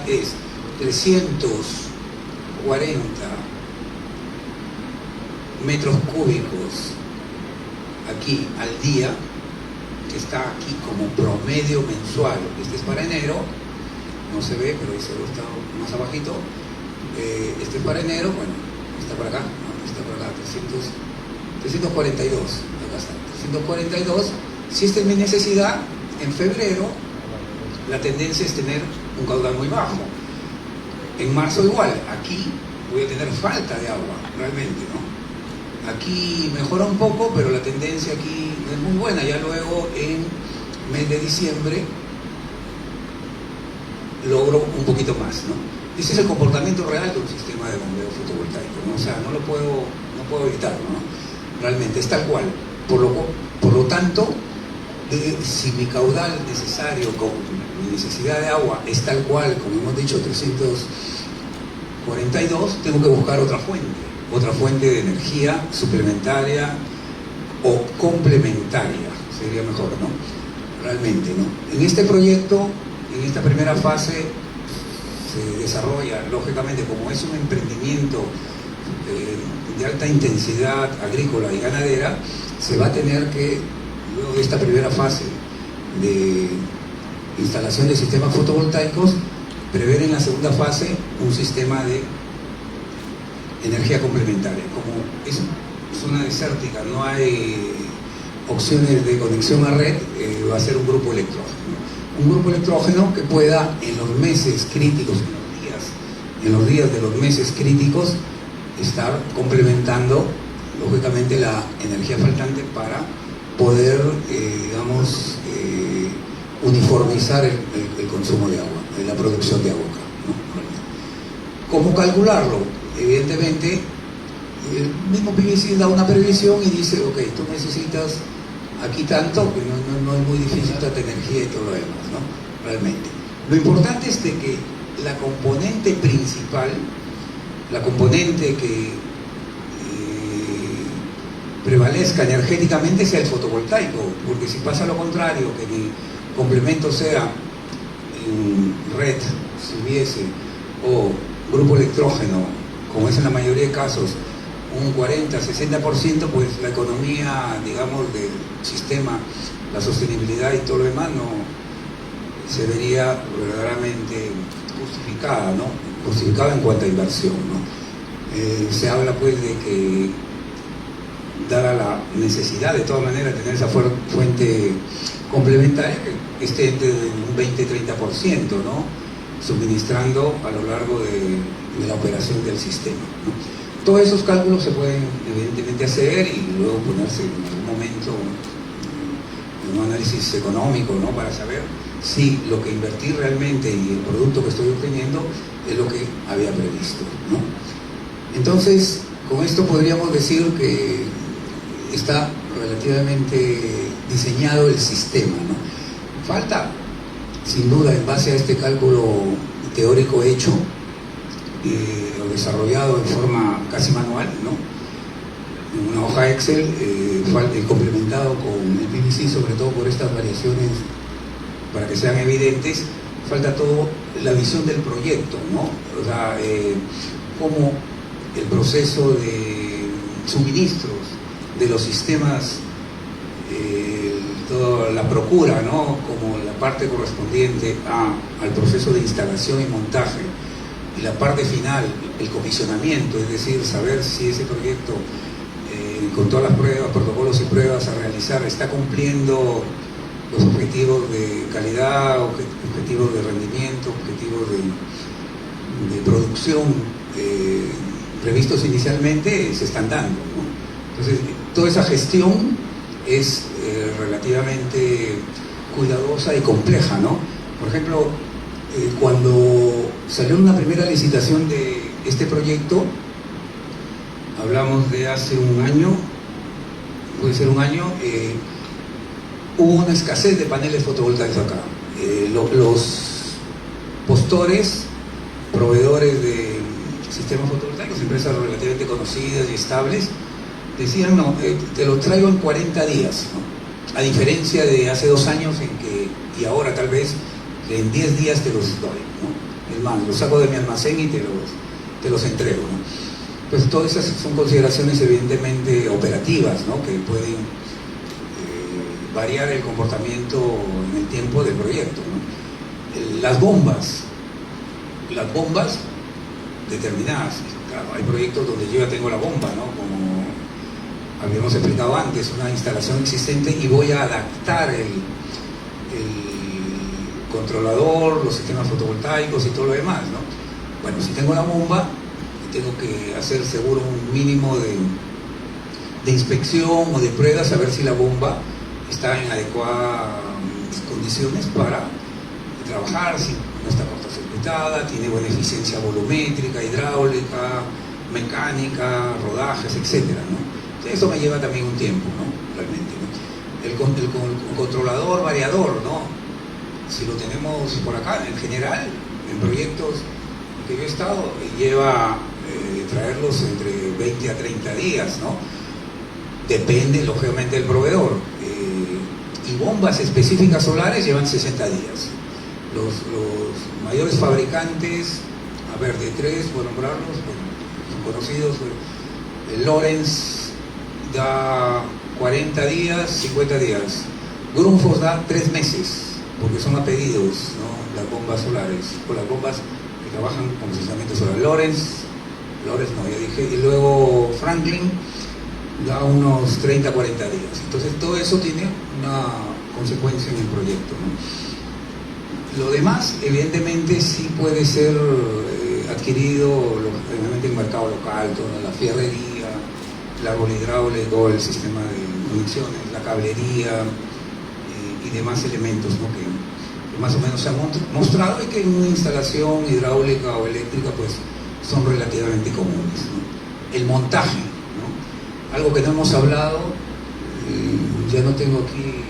[SPEAKER 1] es 340 metros cúbicos aquí al día, que está aquí como promedio mensual, este es para enero, no se ve, pero ese está más abajito, este es para enero, bueno, está para acá, no, está para acá, 342, acá está, 342, si esta es mi necesidad, en febrero, la tendencia es tener un caudal muy bajo. En marzo igual, aquí voy a tener falta de agua, realmente, ¿no? Aquí mejora un poco, pero la tendencia aquí no es muy buena. Ya luego en mes de diciembre logro un poquito más, ¿no? Ese es el comportamiento real de un sistema de bombeo fotovoltaico, ¿no? O sea, no puedo evitarlo, ¿no? Realmente es tal cual. Por lo tanto, si mi caudal necesario con mi necesidad de agua es tal cual, como hemos dicho, 342, tengo que buscar otra fuente de energía suplementaria o complementaria, sería mejor, ¿no? Realmente, ¿no? En este proyecto, en esta primera fase, se desarrolla, lógicamente, como es un emprendimiento de alta intensidad agrícola y ganadera, se va a tener que, luego de esta primera fase de instalación de sistemas fotovoltaicos, prever en la segunda fase un sistema de energía complementaria. Como es zona desértica, no hay opciones de conexión a red, va a ser un grupo electrógeno. Un grupo electrógeno que pueda, en los meses críticos, en los días de los meses críticos, estar complementando, lógicamente, la energía faltante para poder, uniformizar el consumo de agua, la producción de agua, ¿no? ¿Cómo calcularlo? Evidentemente, el mismo PVC da una previsión y dice, ok, tú necesitas aquí tanto, que no es muy difícil darte energía y todo lo demás, ¿no? Realmente. Lo importante es de que la componente principal, la componente que prevalezca energéticamente sea el fotovoltaico, porque si pasa lo contrario, que mi complemento sea en red, si hubiese, o grupo electrógeno, como es en la mayoría de casos, un 40-60%, pues la economía, digamos, del sistema, la sostenibilidad y todo lo demás no se vería verdaderamente justificada, ¿no? Justificada en cuanto a inversión, ¿no? Se habla pues de que, dada la necesidad de todas maneras de tener esa fuente complementaria, que esté entre un 20-30%, ¿no?, suministrando a lo largo de la operación del sistema, ¿no? Todos esos cálculos se pueden evidentemente hacer y luego ponerse en algún momento en un análisis económico, ¿no?, para saber si lo que invertí realmente y el producto que estoy obteniendo es lo que había previsto, ¿no? Entonces, con esto podríamos decir que está relativamente diseñado el sistema, ¿no? Falta, sin duda, en base a este cálculo teórico hecho o desarrollado de forma casi manual, ¿no?, en una hoja Excel, complementado con el PVC, sobre todo por estas variaciones, para que sean evidentes. Falta todo la visión del proyecto, ¿no? O sea, cómo el proceso de suministros de los sistemas, toda la procura, ¿no?, como la parte correspondiente al proceso de instalación y montaje, y la parte final, el comisionamiento, es decir, saber si ese proyecto, con todas las pruebas, protocolos y pruebas a realizar, está cumpliendo los objetivos de calidad, objetivos de rendimiento, objetivos de producción previstos inicialmente, se están dando, ¿no? Entonces, toda esa gestión es relativamente cuidadosa y compleja, ¿no? Por ejemplo, cuando salió una primera licitación de este proyecto, hablamos de hace un año, puede ser un año, hubo una escasez de paneles fotovoltaicos acá. Los postores, proveedores de sistemas fotovoltaicos, empresas relativamente conocidas y estables, decían, no, te lo traigo en 40 días, ¿no?, a diferencia de hace 2 años en que, y ahora tal vez, que en 10 días te los doy, ¿no? Es más, los saco de mi almacén y te los entrego, ¿no? Pues todas esas son consideraciones evidentemente operativas, ¿no?, que pueden variar el comportamiento en el tiempo del proyecto, ¿no? Las bombas determinadas, claro, hay proyectos donde yo ya tengo la bomba, ¿no?, como habíamos explicado antes, una instalación existente, y voy a adaptar el controlador, los sistemas fotovoltaicos y todo lo demás, ¿no? Bueno, si tengo la bomba, tengo que hacer seguro un mínimo de inspección o de pruebas, a ver si la bomba está en adecuadas condiciones para trabajar, si no está cortocircuitada, tiene buena eficiencia volumétrica, hidráulica, mecánica, rodajes, etcétera, ¿no? Entonces, eso me lleva también un tiempo, ¿no?, realmente, ¿no? El controlador variador, ¿no?, si lo tenemos por acá, en general, en proyectos que yo he estado, lleva traerlos entre 20 a 30 días, ¿no? Depende, lógicamente, del proveedor. Y bombas específicas solares llevan 60 días. Los mayores fabricantes, a ver, de 3, por nombrarlos, son conocidos, Lawrence da 40 días, 50 días. Grundfos da 3 meses, porque son a pedidos, ¿no?, las bombas solares, o las bombas que trabajan con procesamiento solar. Lawrence no, ya dije, y luego Franklin da unos 30 a 40 días. Entonces todo eso tiene una consecuencia en el proyecto, ¿no? Lo demás, evidentemente, sí puede ser adquirido obviamente en el mercado local, toda la fierrería, el árbol hidráulico, el sistema de conexiones, la cablería y demás elementos, ¿no?, que más o menos se han mostrado y que en una instalación hidráulica o eléctrica pues son relativamente comunes, ¿no? El montaje, ¿no?, algo que no hemos hablado, ya no tengo aquí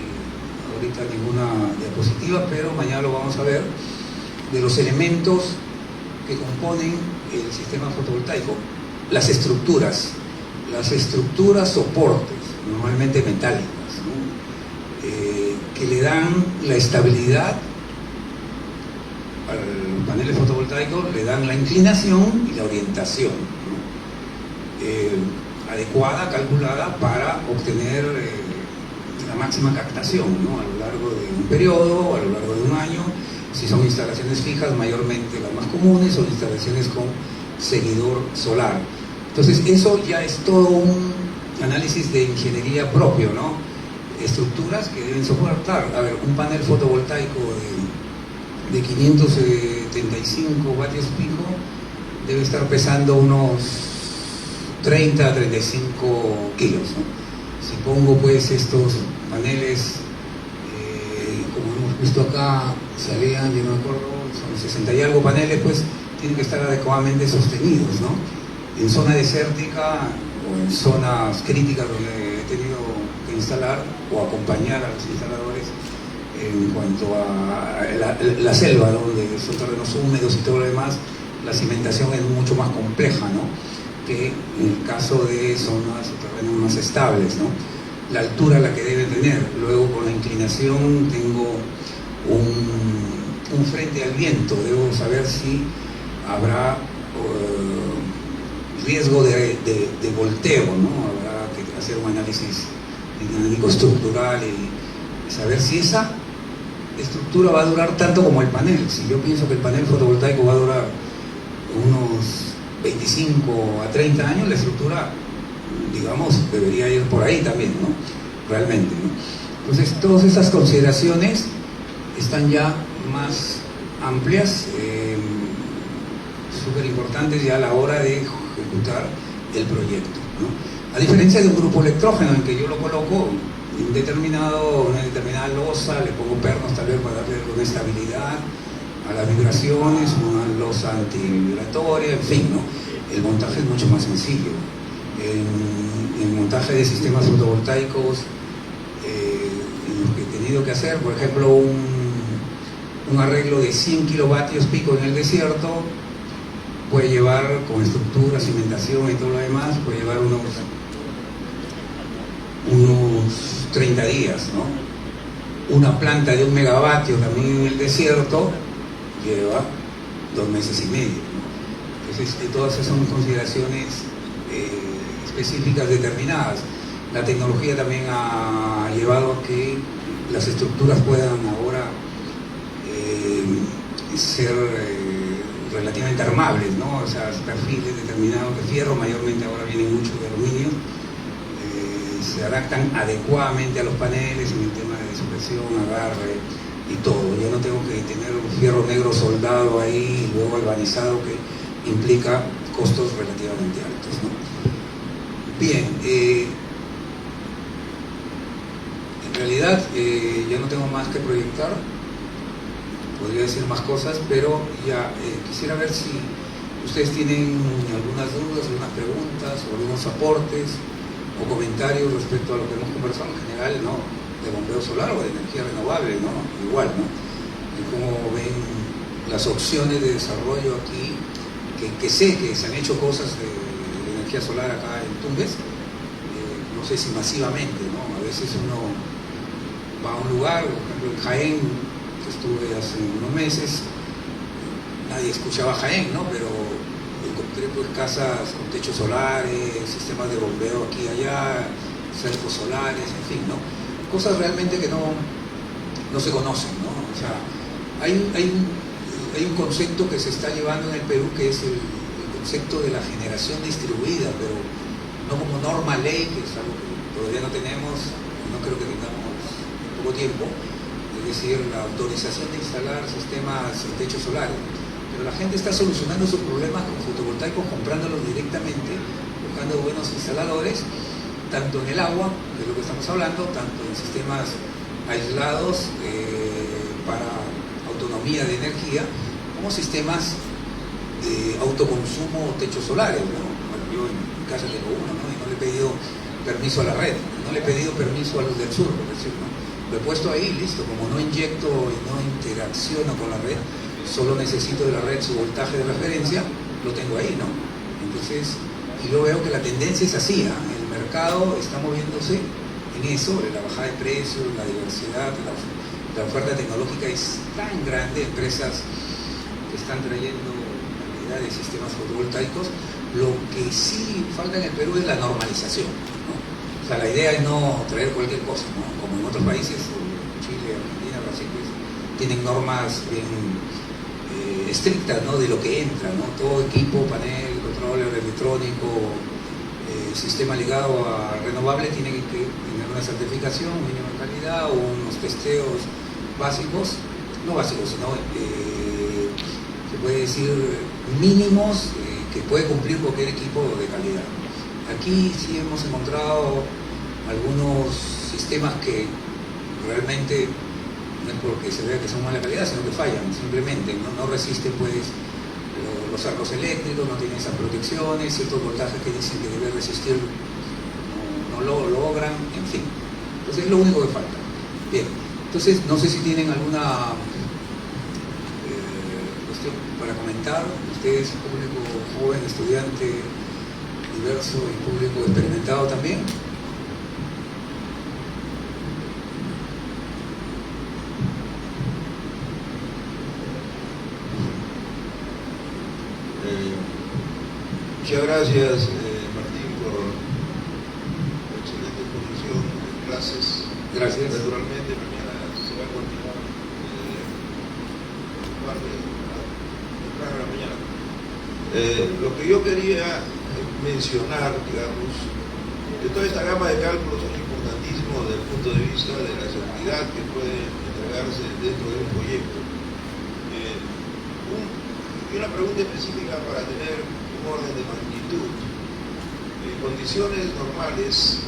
[SPEAKER 1] ahorita ninguna diapositiva, pero mañana lo vamos a ver, de los elementos que componen el sistema fotovoltaico, las estructuras soportes, normalmente metálicas, ¿no?, que le dan la estabilidad al panel fotovoltaico, le dan la inclinación y la orientación, ¿no?, adecuada, calculada para obtener la máxima captación, ¿no?, a lo largo de un periodo, a lo largo de un año. Si son instalaciones fijas, mayormente las más comunes son instalaciones con seguidor solar. Entonces eso ya es todo un análisis de ingeniería propio, ¿no? Estructuras que deben soportar, a ver, un panel fotovoltaico de 575 vatios pico debe estar pesando unos 30 a 35 kilos, ¿no? Si pongo pues estos paneles, como hemos visto acá, salían, yo no me acuerdo, son 60 y algo paneles, pues tienen que estar adecuadamente sostenidos, ¿no? En zona desértica o en zonas críticas donde he tenido que instalar o acompañar a los instaladores en cuanto a la selva, ¿no? Donde son terrenos húmedos y todo lo demás, la cimentación es mucho más compleja, ¿no? Que en el caso de zonas o terrenos más estables, ¿no? La altura la que debe tener, luego con la inclinación tengo un frente al viento, debo saber si habrá riesgo de volteo, ¿no? Habrá que hacer un análisis dinámico estructural y saber si esa estructura va a durar tanto como el panel. Si yo pienso que el panel fotovoltaico va a durar unos 25 a 30 años, la estructura, digamos, debería ir por ahí también, ¿no? Realmente, ¿no? Entonces, todas esas consideraciones están ya más amplias, súper importantes ya a la hora de ejecutar el proyecto, ¿no? A diferencia de un grupo electrógeno en que yo lo coloco en una determinada losa, le pongo pernos tal vez para darle alguna estabilidad a las vibraciones, una losa antivibratoria, en fin, ¿no? El montaje es mucho más sencillo. En el montaje de sistemas fotovoltaicos, en lo que he tenido que hacer, por ejemplo, un arreglo de 100 kilovatios pico en el desierto, puede llevar, con estructura, cimentación y todo lo demás, puede llevar unos 30 días, ¿no? Una planta de 1 megavatio también en el desierto lleva 2 meses y medio, ¿no? Entonces, todas esas son consideraciones específicas determinadas. La tecnología también ha llevado a que las estructuras puedan ahora ser relativamente armables, ¿no? O sea, perfiles determinados de fierro, mayormente ahora vienen mucho de aluminio, se adaptan adecuadamente a los paneles en el tema de supresión, agarre y todo. Ya no tengo que tener un fierro negro soldado ahí y luego galvanizado, que implica costos relativamente altos, ¿no? Bien, en realidad ya no tengo más que proyectar. Podría decir más cosas, pero ya quisiera ver si ustedes tienen algunas dudas, algunas preguntas, o algunos aportes o comentarios respecto a lo que hemos conversado en general, ¿no? De bombeo solar o de energía renovable, ¿no? Igual, ¿no? Y cómo ven las opciones de desarrollo aquí, que sé que se han hecho cosas de energía solar acá en Tumbes, no sé si masivamente, ¿no? A veces uno va a un lugar, por ejemplo en Jaén, estuve hace unos meses, nadie escuchaba Jaén, ¿no? Pero encontré pues casas con techos solares, sistemas de bombeo aquí y allá, cercos solares, en fin, ¿no? Cosas realmente que no se conocen, ¿no? O sea, hay un concepto que se está llevando en el Perú, que es el concepto de la generación distribuida, pero no como norma ley, que es algo que todavía no tenemos, no creo que tengamos en poco tiempo. Es decir, la autorización de instalar sistemas en techos solares. Pero la gente está solucionando sus problemas con fotovoltaicos, comprándolos directamente, buscando buenos instaladores, tanto en el agua, de lo que estamos hablando, tanto en sistemas aislados para autonomía de energía, como sistemas de autoconsumo o techos solares, ¿no? Bueno, yo en casa tengo uno, ¿no? Y no le he pedido permiso a la red, no le he pedido permiso a los del sur, por decirlo, ¿no? Lo he puesto ahí, listo, como no inyecto y no interacciono con la red, solo necesito de la red su voltaje de referencia, lo tengo ahí, ¿no? Entonces, y yo veo que la tendencia es así, ¿eh? El mercado está moviéndose en eso, en la bajada de precios, la diversidad, la oferta tecnológica es tan grande, empresas que están trayendo cantidad de sistemas fotovoltaicos. Lo que sí falta en el Perú es la normalización, ¿no? O sea, la idea es no traer cualquier cosa, ¿no? Como en otros países, Chile, Argentina, Brasil, pues, tienen normas bien estrictas, ¿no? De lo que entra, ¿no? Todo equipo, panel, controller electrónico, sistema ligado a renovable, tiene que tener una certificación mínima de calidad o unos testeos básicos, no básicos, sino se puede decir mínimos, que puede cumplir cualquier equipo de calidad. Aquí sí hemos encontrado algunos sistemas que realmente no es porque se vea que son mala calidad, sino que fallan, simplemente no resisten pues los arcos eléctricos, no tienen esas protecciones, ciertos voltajes que dicen que debe resistir no lo logran, en fin. Entonces es lo único que falta. Bien, entonces no sé si tienen alguna cuestión para comentar. Ustedes, público joven, estudiante diverso y público experimentado también.
[SPEAKER 2] Muchas gracias, Martín, por la excelente exposición de clases.
[SPEAKER 1] Gracias.
[SPEAKER 2] Naturalmente, mañana se va a continuar temprano en la mañana. Lo que yo quería mencionar, digamos, que toda esta gama de cálculos son importantísimos desde el punto de vista de la seguridad que puede entregarse dentro de un proyecto. Y una pregunta específica para tener un orden de magnitud. En condiciones normales,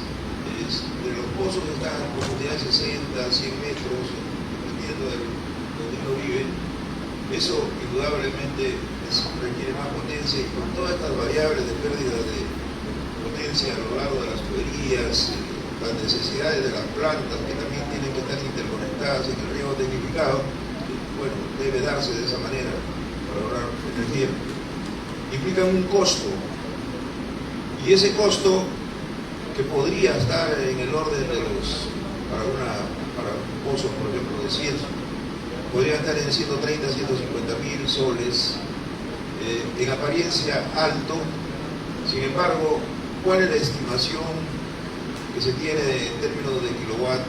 [SPEAKER 2] de los pozos están en profundidad de 60, 100 metros, dependiendo de donde uno vive. Eso indudablemente requiere más potencia, y con todas estas variables de pérdida de potencia a lo largo de las tuberías, las necesidades de las plantas que también tienen que estar interconectadas en el riego tecnificado, bueno, debe darse de esa manera para ahorrar energía, implican un costo, y ese costo que podría estar en el orden de para un pozo, por ejemplo, de 100, podría estar en 130, 150 mil soles, en apariencia alto. Sin embargo, ¿cuál es la estimación que se tiene en términos de kilowatt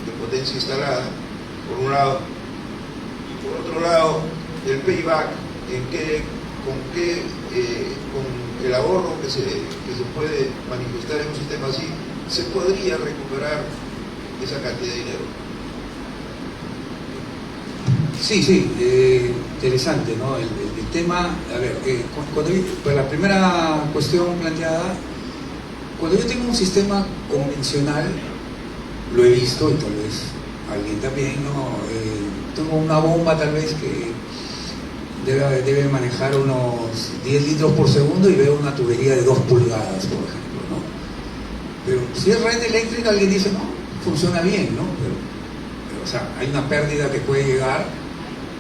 [SPEAKER 2] de potencia instalada, por un lado? Y por otro lado, el payback, con el ahorro que se puede manifestar en un sistema así, se podría recuperar esa cantidad de dinero.
[SPEAKER 1] Sí, interesante, ¿no? El tema, a ver, pues la primera cuestión planteada, cuando yo tengo un sistema convencional, lo he visto y tal vez alguien también, ¿no? Tengo una bomba tal vez que debe manejar unos 10 litros por segundo y veo una tubería de 2 pulgadas, por ejemplo, ¿no? Pero si es red eléctrica, alguien dice, no, funciona bien, ¿no? Pero, o sea, hay una pérdida que puede llegar,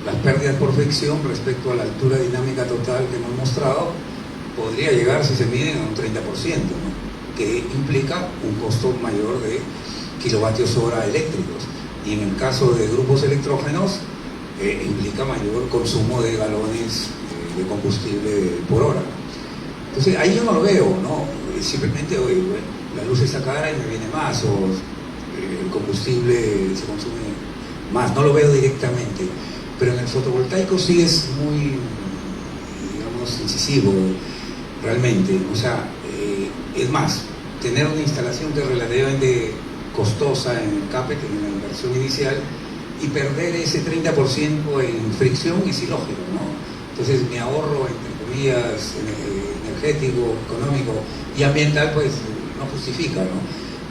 [SPEAKER 1] las pérdidas por fricción respecto a la altura dinámica total que hemos mostrado, podría llegar, si se miden, a un 30%, ¿no? Que implica un costo mayor de kilovatios hora eléctricos. Y en el caso de grupos electrógenos, implica mayor consumo de galones de combustible por hora. Entonces ahí yo no lo veo, ¿no? Simplemente, oye, bueno, la luz está cara y me viene más, o el combustible se consume más, no lo veo directamente. Pero en el fotovoltaico sí es muy, digamos, incisivo, realmente. O sea, es más, tener una instalación que es relativamente costosa en el CAPEX, en la inversión inicial, y perder ese 30% en fricción es ilógico, ¿no? Entonces mi ahorro, entre comillas, energético, económico y ambiental, pues no justifica, ¿no?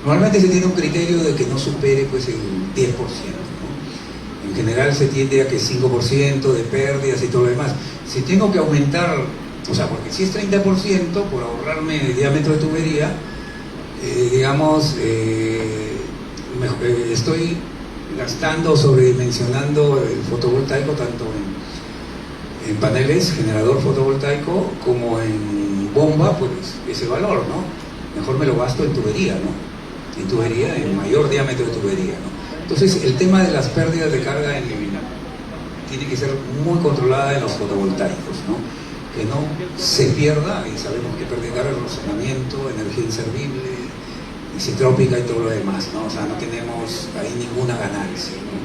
[SPEAKER 1] Normalmente se tiene un criterio de que no supere pues el 10%, ¿no? En general se tiende a que 5% de pérdidas y todo lo demás. Si tengo que aumentar, o sea, porque si es 30% por ahorrarme el diámetro de tubería, digamos, estoy gastando, sobredimensionando el fotovoltaico tanto en paneles, generador fotovoltaico, como en bomba, pues ese valor, ¿no? Mejor me lo gasto en tubería, ¿no? En tubería, en mayor diámetro de tubería, ¿no? Entonces el tema de las pérdidas de carga tiene que ser muy controlada en los fotovoltaicos, ¿no? Que no se pierda, y sabemos que pierde carga, almacenamiento, energía inservible, isotrópica y todo lo demás, ¿no? O sea, no tenemos ahí ninguna ganancia, ¿no?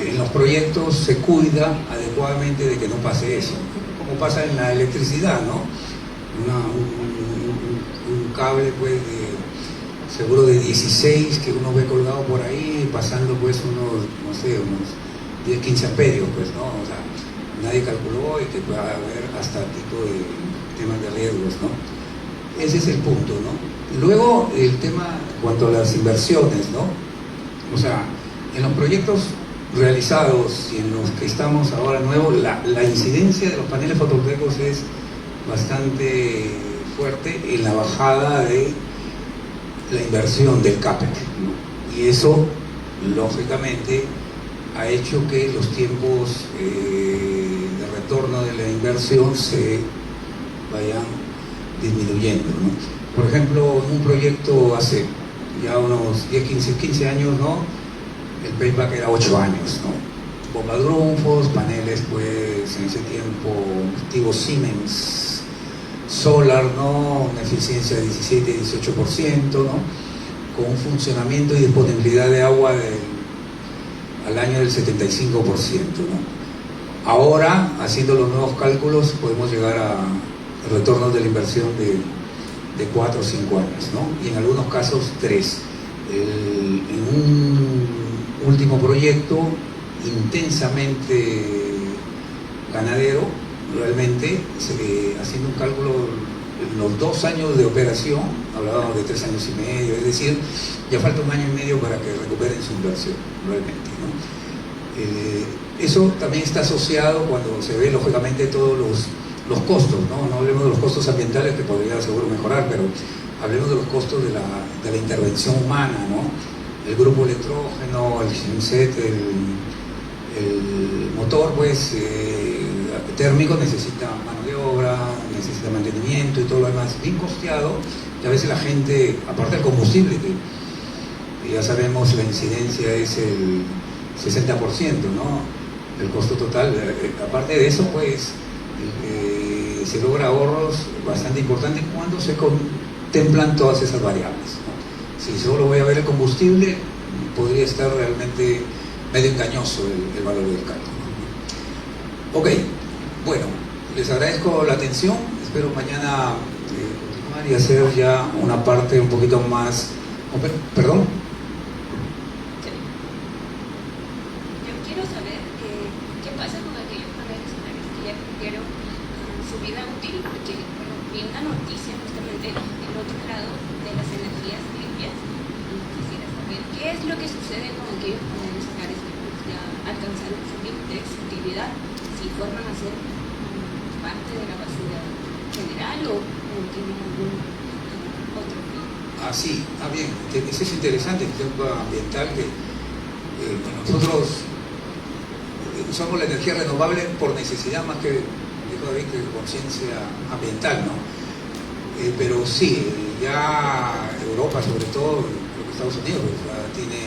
[SPEAKER 1] En los proyectos se cuida adecuadamente de que no pase eso, como pasa en la electricidad, ¿no? Un cable pues seguro de 16 que uno ve colgado por ahí, pasando pues unos, no sé, unos 10, 15 amperios, pues, ¿no? O sea, nadie calculó y que pueda haber hasta tipo de temas de riesgos, ¿no? Ese es el punto, ¿no? Luego, el tema cuanto a las inversiones, ¿no? O sea, en los proyectos realizados y en los que estamos ahora nuevos, la incidencia de los paneles fotovoltaicos es bastante fuerte en la bajada de la inversión del CAPEX, ¿no? Y eso, lógicamente, ha hecho que los tiempos de retorno de la inversión se vayan disminuyendo, ¿no? Por ejemplo, en un proyecto hace ya unos 10, 15 años, ¿no? El payback era 8 años, ¿no? Bombadrumfos, paneles, pues, en ese tiempo, activos Siemens, solar, ¿no? Una eficiencia de 17-18%, ¿no? Con un funcionamiento y disponibilidad de agua al año del 75%, ¿no? Ahora, haciendo los nuevos cálculos, podemos llegar a retornos de la inversión de 4 o 5 años, ¿no? Y en algunos casos 3. En un último proyecto intensamente ganadero, realmente, haciendo un cálculo en los 2 años de operación, hablábamos de 3 años y medio, es decir, ya falta 1 año y medio para que recuperen su inversión, realmente, ¿no? Eso también está asociado cuando se ve, lógicamente, todos los costos, ¿no? No hablemos de los costos ambientales, que podría seguro mejorar, pero hablemos de los costos de la intervención humana, ¿no? El grupo electrógeno, el genset, el motor, pues, térmico necesita mano de obra, necesita mantenimiento y todo lo demás, bien costeado, y a veces la gente, aparte del combustible, que ya sabemos la incidencia es el 60%, ¿no? El costo total, aparte de eso, pues, se logra ahorros bastante importantes cuando se contemplan todas esas variables, ¿no? Si solo voy a ver el combustible, podría estar realmente medio engañoso el valor del cálculo. Ok, bueno, les agradezco la atención, espero mañana continuar y hacer ya una parte un poquito más... ¿Perdón?
[SPEAKER 3] Yo quiero saber qué pasa con aquellos paneles solares que ya cumplieron su vida útil, porque bueno, vi una noticia justamente del otro lado de las energías limpias y quisiera saber qué es lo que sucede con aquellos paneles solares que pues, ya alcanzaron su límite de utilidad, si forman a ser parte de la basura general o tienen algún otro fin.
[SPEAKER 1] Sí, bien, eso es interesante, el tema ambiental, que nosotros usamos la energía renovable por necesidad más que conciencia ambiental, ¿no? Pero sí, ya Europa, sobre todo, creo que Estados Unidos, pues, ya tiene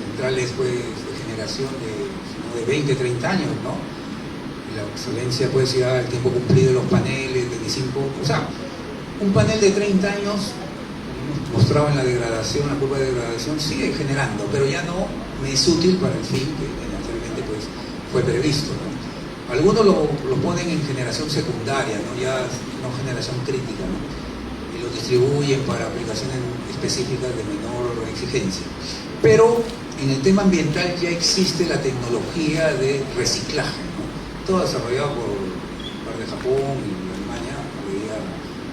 [SPEAKER 1] centrales pues, de generación de 20, 30 años, ¿no? La excelencia puede ser el tiempo cumplido de los paneles, 25, o sea, un panel de 30 años, como mostraba en la degradación, la curva de degradación, sigue generando, pero ya no me es útil para el fin que naturalmente pues, fue previsto, ¿no? Algunos lo ponen en generación secundaria, ¿no? Ya no generación crítica, ¿no? Y lo distribuyen para aplicaciones específicas de menor exigencia. Pero en el tema ambiental ya existe la tecnología de reciclaje, ¿no? Todo desarrollado por parte de Japón y Alemania, leía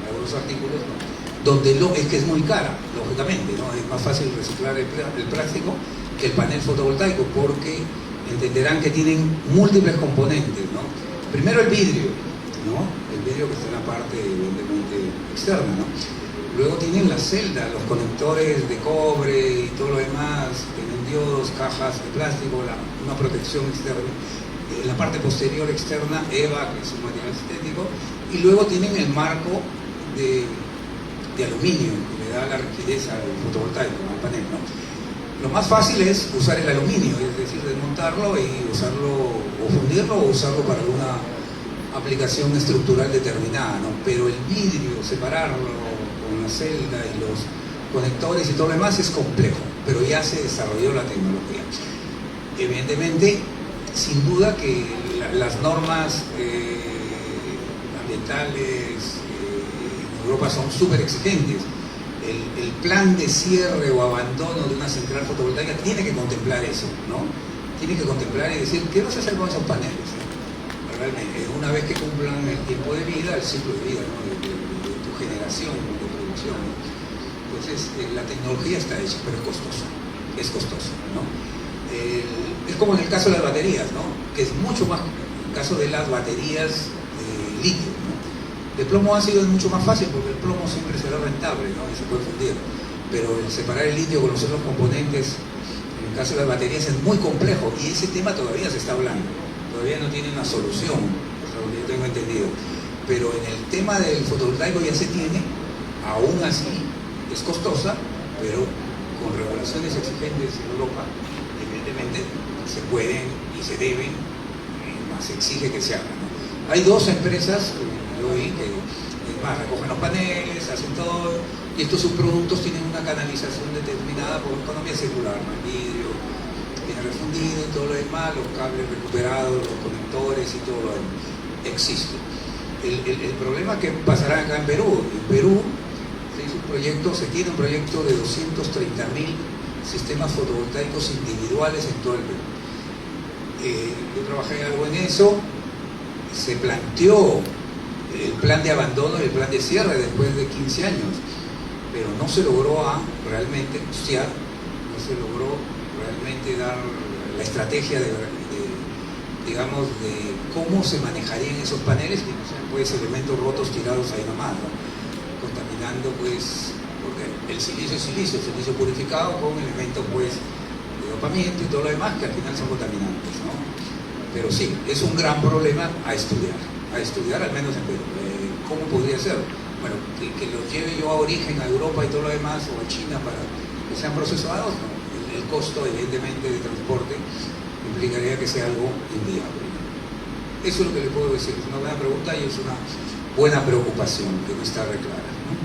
[SPEAKER 1] algunos artículos, ¿no? Donde es que es muy cara, lógicamente, ¿no? Es más fácil reciclar el plástico que el panel fotovoltaico, porque entenderán que tienen múltiples componentes, ¿no? Primero el vidrio, ¿no? El vidrio que está en la parte evidentemente externa, ¿no? Luego tienen la celda, los conectores de cobre y todo lo demás, tienen diodos, cajas de plástico, una protección externa. En la parte posterior externa, EVA, que es un material sintético, y luego tienen el marco de aluminio, que le da la rigidez al fotovoltaico, al panel, ¿no? Lo más fácil es usar el aluminio, es decir, desmontarlo y usarlo, o fundirlo, o usarlo para alguna aplicación estructural determinada, ¿no? Pero el vidrio, separarlo con la celda y los conectores y todo lo demás es complejo. pero ya se desarrolló la tecnología. Evidentemente, sin duda que las normas ambientales en Europa son súper exigentes. El plan de cierre o abandono de una central fotovoltaica tiene que contemplar eso, ¿no? Tiene que contemplar y decir, ¿qué vas a hacer con esos paneles? Realmente, una vez que cumplan el tiempo de vida, el ciclo de vida, ¿no? de tu generación, de producción, ¿no? Entonces, la tecnología está hecha, pero es costosa, ¿no? Es como en el caso de las baterías, ¿no? Que es mucho más, en el caso de las baterías de litio, ¿no? De plomo ha sido mucho más fácil porque el plomo siempre será rentable, ¿no? Y se puede fundir, pero el separar el litio con los otros componentes, en el caso de las baterías, es muy complejo y ese tema todavía se está hablando, todavía no tiene una solución, hasta donde yo tengo entendido, pero en el tema del fotovoltaico ya se tiene, aún así es costosa, pero con regulaciones exigentes en Europa, evidentemente se pueden y se deben, más se exige que se hagan, ¿no? Hay dos empresas, yo vi que es más, recogen los paneles, hacen todo, y estos subproductos tienen una canalización determinada por economía circular, ¿no? El vidrio viene refundido y todo lo demás, los cables recuperados, los conectores y todo lo demás. Existe. El problema que pasará acá en Perú. En Perú se tiene un proyecto de 230.000 sistemas fotovoltaicos individuales en todo el Perú. Yo trabajé algo en eso, se planteó el plan de abandono y el plan de cierre después de 15 años, pero no se logró realmente costear, no se logró realmente dar la estrategia digamos, de cómo se manejarían esos paneles, que no sean pues elementos rotos tirados ahí nomás, ¿no? Contaminando pues, porque el silicio es silicio purificado con elementos pues de dopamiento y todo lo demás que al final son contaminantes, ¿no? Pero sí, es un gran problema a estudiar al menos en Perú. ¿Cómo podría ser? Bueno, que los lleve yo a origen, a Europa y todo lo demás, o a China para que sean procesados, no. El costo evidentemente de transporte implicaría que sea algo inviable. Eso es lo que le puedo decir, es una buena pregunta y es una buena preocupación que no está reclara, ¿no?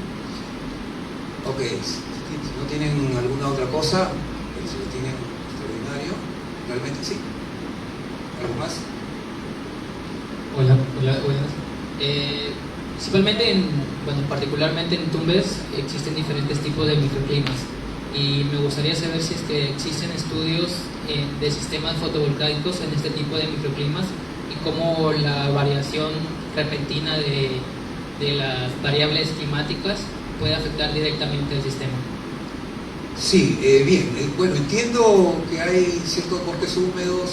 [SPEAKER 1] Ok, si no tienen alguna otra cosa, si lo tienen extraordinario, realmente sí. ¿Algo más?
[SPEAKER 4] Hola, buenas. Particularmente en Tumbes existen diferentes tipos de microclimas y me gustaría saber si es que existen estudios de sistemas fotovoltaicos en este tipo de microclimas y cómo la variación repentina de las variables climáticas puede afectar directamente al sistema.
[SPEAKER 1] Sí, bien, bueno, entiendo que hay ciertos bosques húmedos,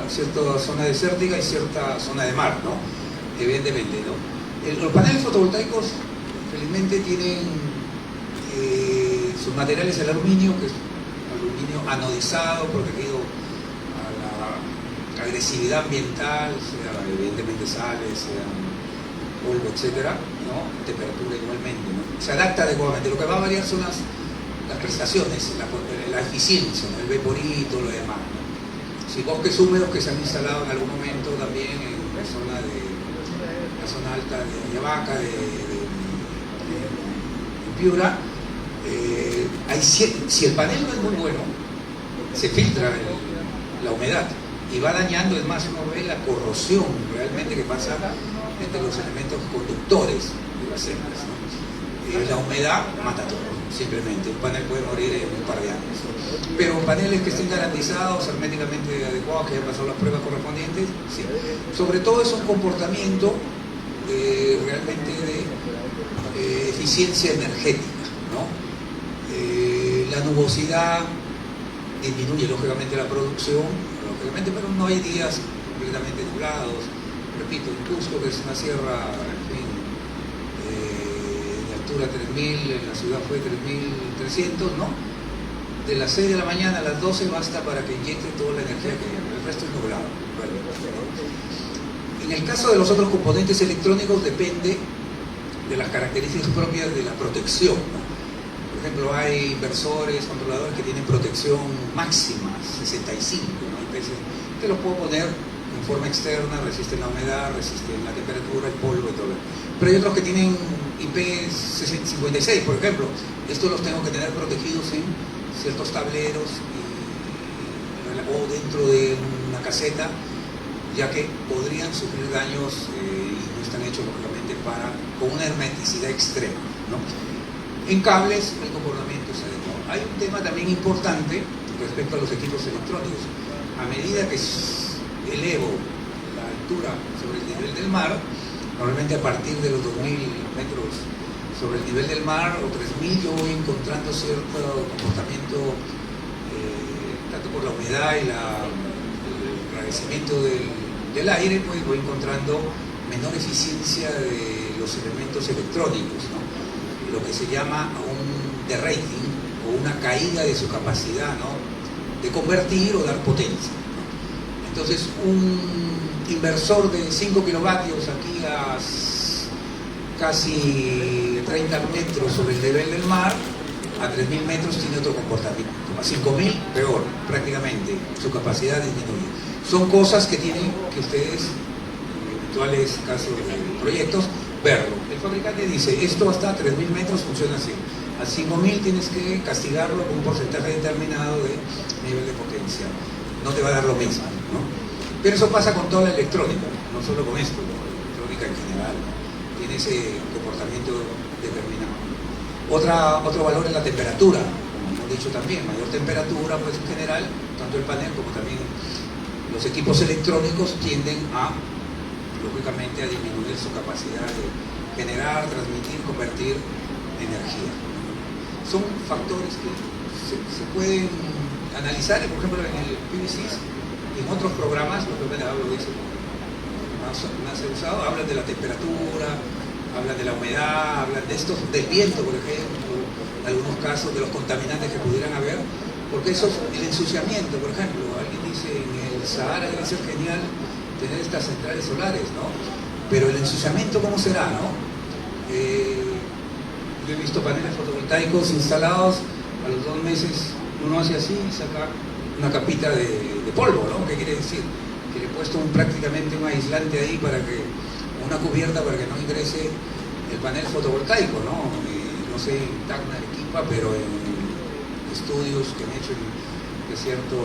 [SPEAKER 1] cierta zona desértica y cierta zona de mar, ¿no? Evidentemente, ¿no? Los paneles fotovoltaicos, felizmente, tienen sus materiales el aluminio, que es aluminio anodizado, protegido a la agresividad ambiental, sea evidentemente sales, sea polvo, etcétera, ¿no? Temperatura igualmente, ¿no? Se adapta adecuadamente. Lo que va a variar son las prestaciones, la eficiencia, ¿no? El vaporito, lo demás, ¿no? Sí, bosques húmedos que se han instalado en algún momento también en la zona alta de Ayabaca, de Piura, si el panel no es muy bueno, se filtra la humedad y va dañando, es más, uno ve la corrosión realmente que pasa entre los elementos conductores de las células, ¿no? La humedad mata todo, simplemente. Un panel puede morir en un par de años, ¿no? Pero paneles que estén garantizados, herméticamente adecuados, que hayan pasado las pruebas correspondientes, sí. Sobre todo es un comportamiento realmente de eficiencia energética, ¿no? La nubosidad disminuye lógicamente la producción, pero no hay días completamente nublados. Repito, en Cusco, que es una sierra, en fin, de altura 3.000, en la ciudad fue 3.300, ¿no? De las 6 de la mañana a las 12 basta para que inyecte toda la energía que el resto es nublado. Bueno, en el caso de los otros componentes electrónicos depende de las características propias de la protección, ¿no? Por ejemplo, hay inversores, controladores que tienen protección máxima, 65, ¿no? Entonces, te los puedo poner en forma externa, resisten la humedad, resisten la temperatura, el polvo y todo. Pero hay otros que tienen IP56, por ejemplo. Estos los tengo que tener protegidos en ciertos tableros o dentro de una caseta, ya que podrían sufrir daños y no están hechos lógicamente con una hermeticidad extrema, ¿no? En cables el comportamiento es adecuado. Hay un tema también importante respecto a los equipos electrónicos. A medida que elevo la altura sobre el nivel del mar, normalmente a partir de los 2.000 metros sobre el nivel del mar o 3.000, yo voy encontrando cierto comportamiento, tanto por la humedad y el enrarecimiento del aire, pues voy encontrando menor eficiencia de los elementos electrónicos, ¿no? Lo que se llama un derating o una caída de su capacidad, ¿no?, de convertir o dar potencia, ¿no? Entonces un inversor de 5 kilovatios aquí a casi 30 metros sobre el nivel del mar, a 3.000 metros tiene otro comportamiento, a 5.000 peor prácticamente, su capacidad disminuye. Son cosas que tienen que ustedes, en eventuales casos de proyectos, verlo. El fabricante dice, esto hasta 3.000 metros funciona así, a 5.000 tienes que castigarlo con un porcentaje determinado de nivel de potencia, no te va a dar lo mismo, ¿no? Pero eso pasa con toda la electrónica, no solo con esto, ¿no? La electrónica en general, ¿no?, tiene ese comportamiento determinado. Otro valor es la temperatura, como hemos dicho también, mayor temperatura, pues en general, tanto el panel como también los equipos electrónicos tienden a, lógicamente, a disminuir su capacidad de generar, transmitir, convertir energía. Son factores que se pueden analizar, por ejemplo, en el PVC y en otros programas, lo que hablo de eso, más he usado, hablan de la temperatura, hablan de la humedad, hablan de estos, del viento, por ejemplo, en algunos casos de los contaminantes que pudieran haber, porque eso, el ensuciamiento, por ejemplo, alguien dice en el Sahara debe ser genial tener estas centrales solares, ¿no? Pero el ensuciamiento, ¿cómo será, no? Yo he visto paneles fotovoltaicos instalados, a los 2 meses uno hace así y saca una capita de polvo, ¿no? ¿Qué quiere decir? Que le he puesto prácticamente un aislante ahí para que, una cubierta para que no ingrese el panel fotovoltaico, ¿no? No sé en Tacna, Arequipa, pero en estudios que han hecho en el desierto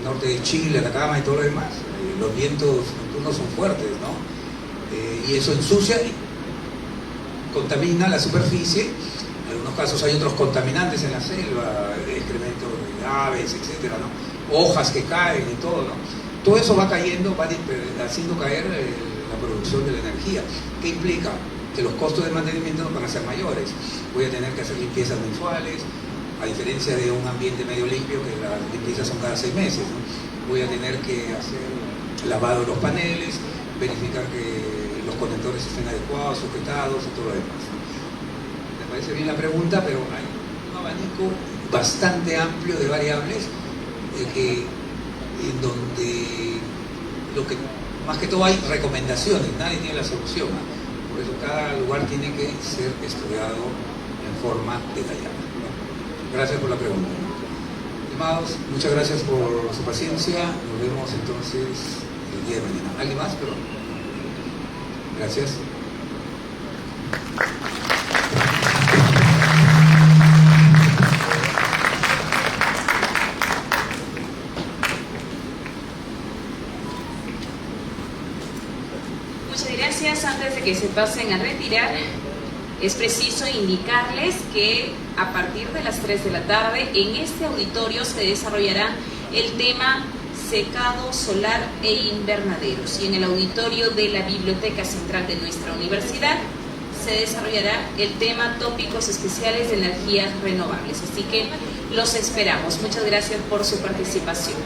[SPEAKER 1] norte de Chile, Atacama y todo lo demás, los vientos nocturnos son fuertes, ¿no? Y eso ensucia y contamina la superficie. En algunos casos hay otros contaminantes en la selva, excrementos de aves, etcétera, ¿no? Hojas que caen y todo, ¿no? Todo eso va cayendo, va haciendo caer la producción de la energía. ¿Qué implica? Que los costos de mantenimiento van a ser mayores. Voy a tener que hacer limpiezas mensuales, a diferencia de un ambiente medio limpio, que las limpiezas son cada 6 meses, ¿no? Voy a tener que hacer lavado de los paneles, verificar que los conectores estén adecuados, sujetados y todo lo demás, ¿no? Me parece bien la pregunta, pero hay un abanico bastante amplio de variables en donde más que todo hay recomendaciones, nadie tiene la solución, ¿no? Por eso cada lugar tiene que ser estudiado en forma detallada, ¿no? Gracias por la pregunta. Estimados, muchas gracias por su paciencia. Nos vemos entonces el día de mañana. ¿Alguien más? Perdón. Gracias.
[SPEAKER 5] Muchas gracias. Antes de que se pasen a retirar, es preciso indicarles que a partir de las 3 de la tarde en este auditorio se desarrollará el tema secado solar e invernaderos, y en el auditorio de la Biblioteca Central de nuestra universidad se desarrollará el tema tópicos especiales de energías renovables. Así que los esperamos. Muchas gracias por su participación.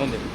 [SPEAKER 6] ¿Dónde?